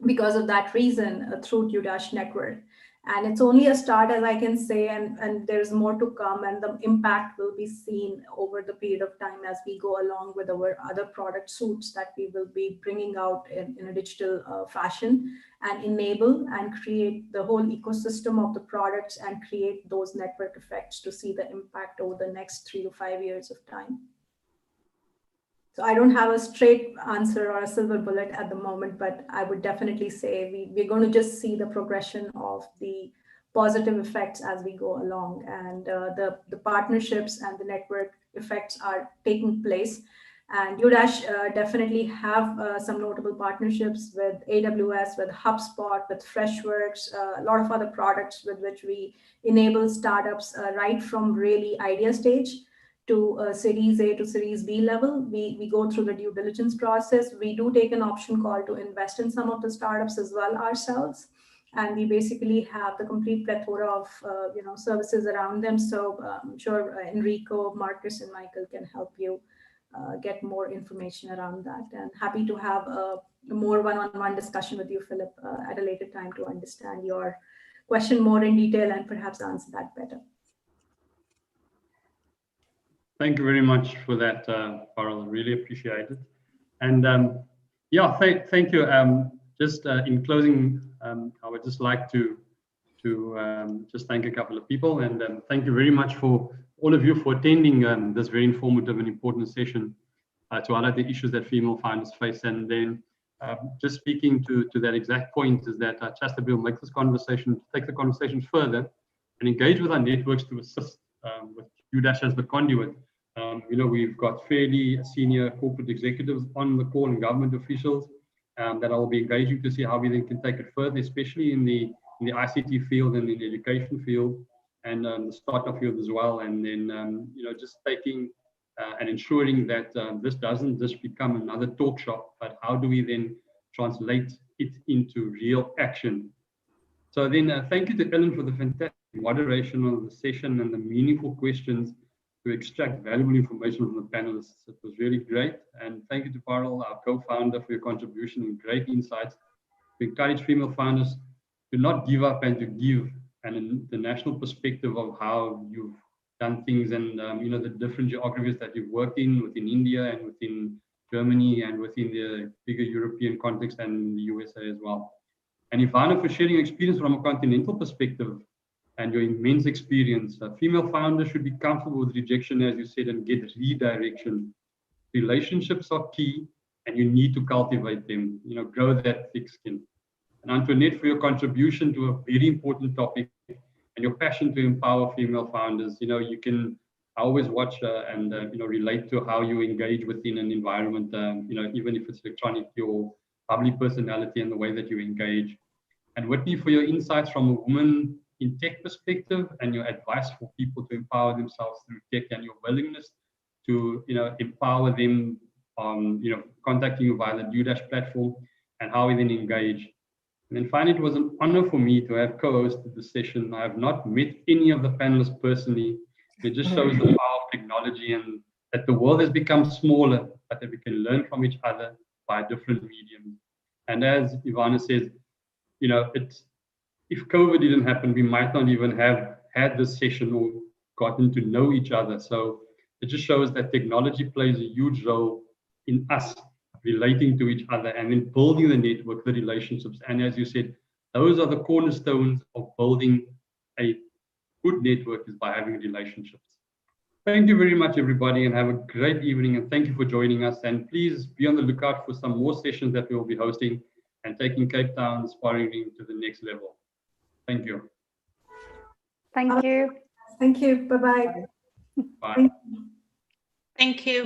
because of that reason through DueDash network. And it's only a start, as I can say, and there's more to come, and the impact will be seen over the period of time as we go along with our other product suites that we will be bringing out in a digital fashion, and enable and create the whole ecosystem of the products and create those network effects to see the impact over the next 3 to 5 years of time. So I don't have a straight answer or a silver bullet at the moment, but I would definitely say we're going to just see the progression of the positive effects as we go along, and the partnerships and the network effects are taking place. And DueDash definitely have some notable partnerships with AWS, with HubSpot, with Freshworks, a lot of other products with which we enable startups right from really idea stage to Series A to Series B level. We go through the due diligence process. We do take an option call to invest in some of the startups as well ourselves. And we basically have the complete plethora of services around them. So I'm sure Enrico, Marcus, and Michael can help you get more information around that. And happy to have a more one-on-one discussion with you, Philip, at a later time to understand your question more in detail and perhaps answer that better. Thank you very much for that, Parul. I really appreciate it. And yeah, thank you. Just in closing, I would just like to just thank a couple of people, and thank you very much for all of you for attending this very informative and important session to highlight the issues that female founders face. And then just speaking to that exact point is that Chastity will make this conversation, take the conversation further and engage with our networks to assist with DueDash as the conduit. We've got fairly senior corporate executives on the call and government officials that I will be engaging to see how we then can take it further, especially in the ICT field and in the education field and the startup field as well. And then, just taking and ensuring that this doesn't just become another talk shop, but how do we then translate it into real action? So then thank you to Ellen for the fantastic moderation of the session and the meaningful questions to extract valuable information from the panelists. It was really great. And thank you to Parul, our co-founder, for your contribution and great insights to encourage female founders to not give up and to give an international perspective of how you've done things and the different geographies that you've worked in within India and within Germany and within the bigger European context and the USA as well. And Ivana, for sharing your experience from a continental perspective and your immense experience. Female founders should be comfortable with rejection, as you said, and get redirection. Relationships are key, and you need to cultivate them, grow that thick skin. And Antoinette, for your contribution to a very important topic and your passion to empower female founders. I always watch and relate to how you engage within an environment, even if it's electronic, your public personality and the way that you engage. And Whitney, for your insights from a woman in tech perspective and your advice for people to empower themselves through tech and your willingness to empower them contacting you via the DueDash platform and how we then engage. And then finally, it was an honor for me to have co-hosted the session. I have not met any of the panelists personally. It just shows the power of technology and that the world has become smaller, but that we can learn from each other by different mediums. And as Ivana says, if COVID didn't happen, we might not even have had this session or gotten to know each other. So it just shows that technology plays a huge role in us relating to each other and then building the network, the relationships. And as you said, those are the cornerstones of building a good network, is by having relationships. Thank you very much, everybody, and have a great evening. And thank you for joining us. And please be on the lookout for some more sessions that we will be hosting and taking Cape Town Sparring Ring to the next level. Thank you. Thank you. Thank you. Bye-bye. Bye. Thank you.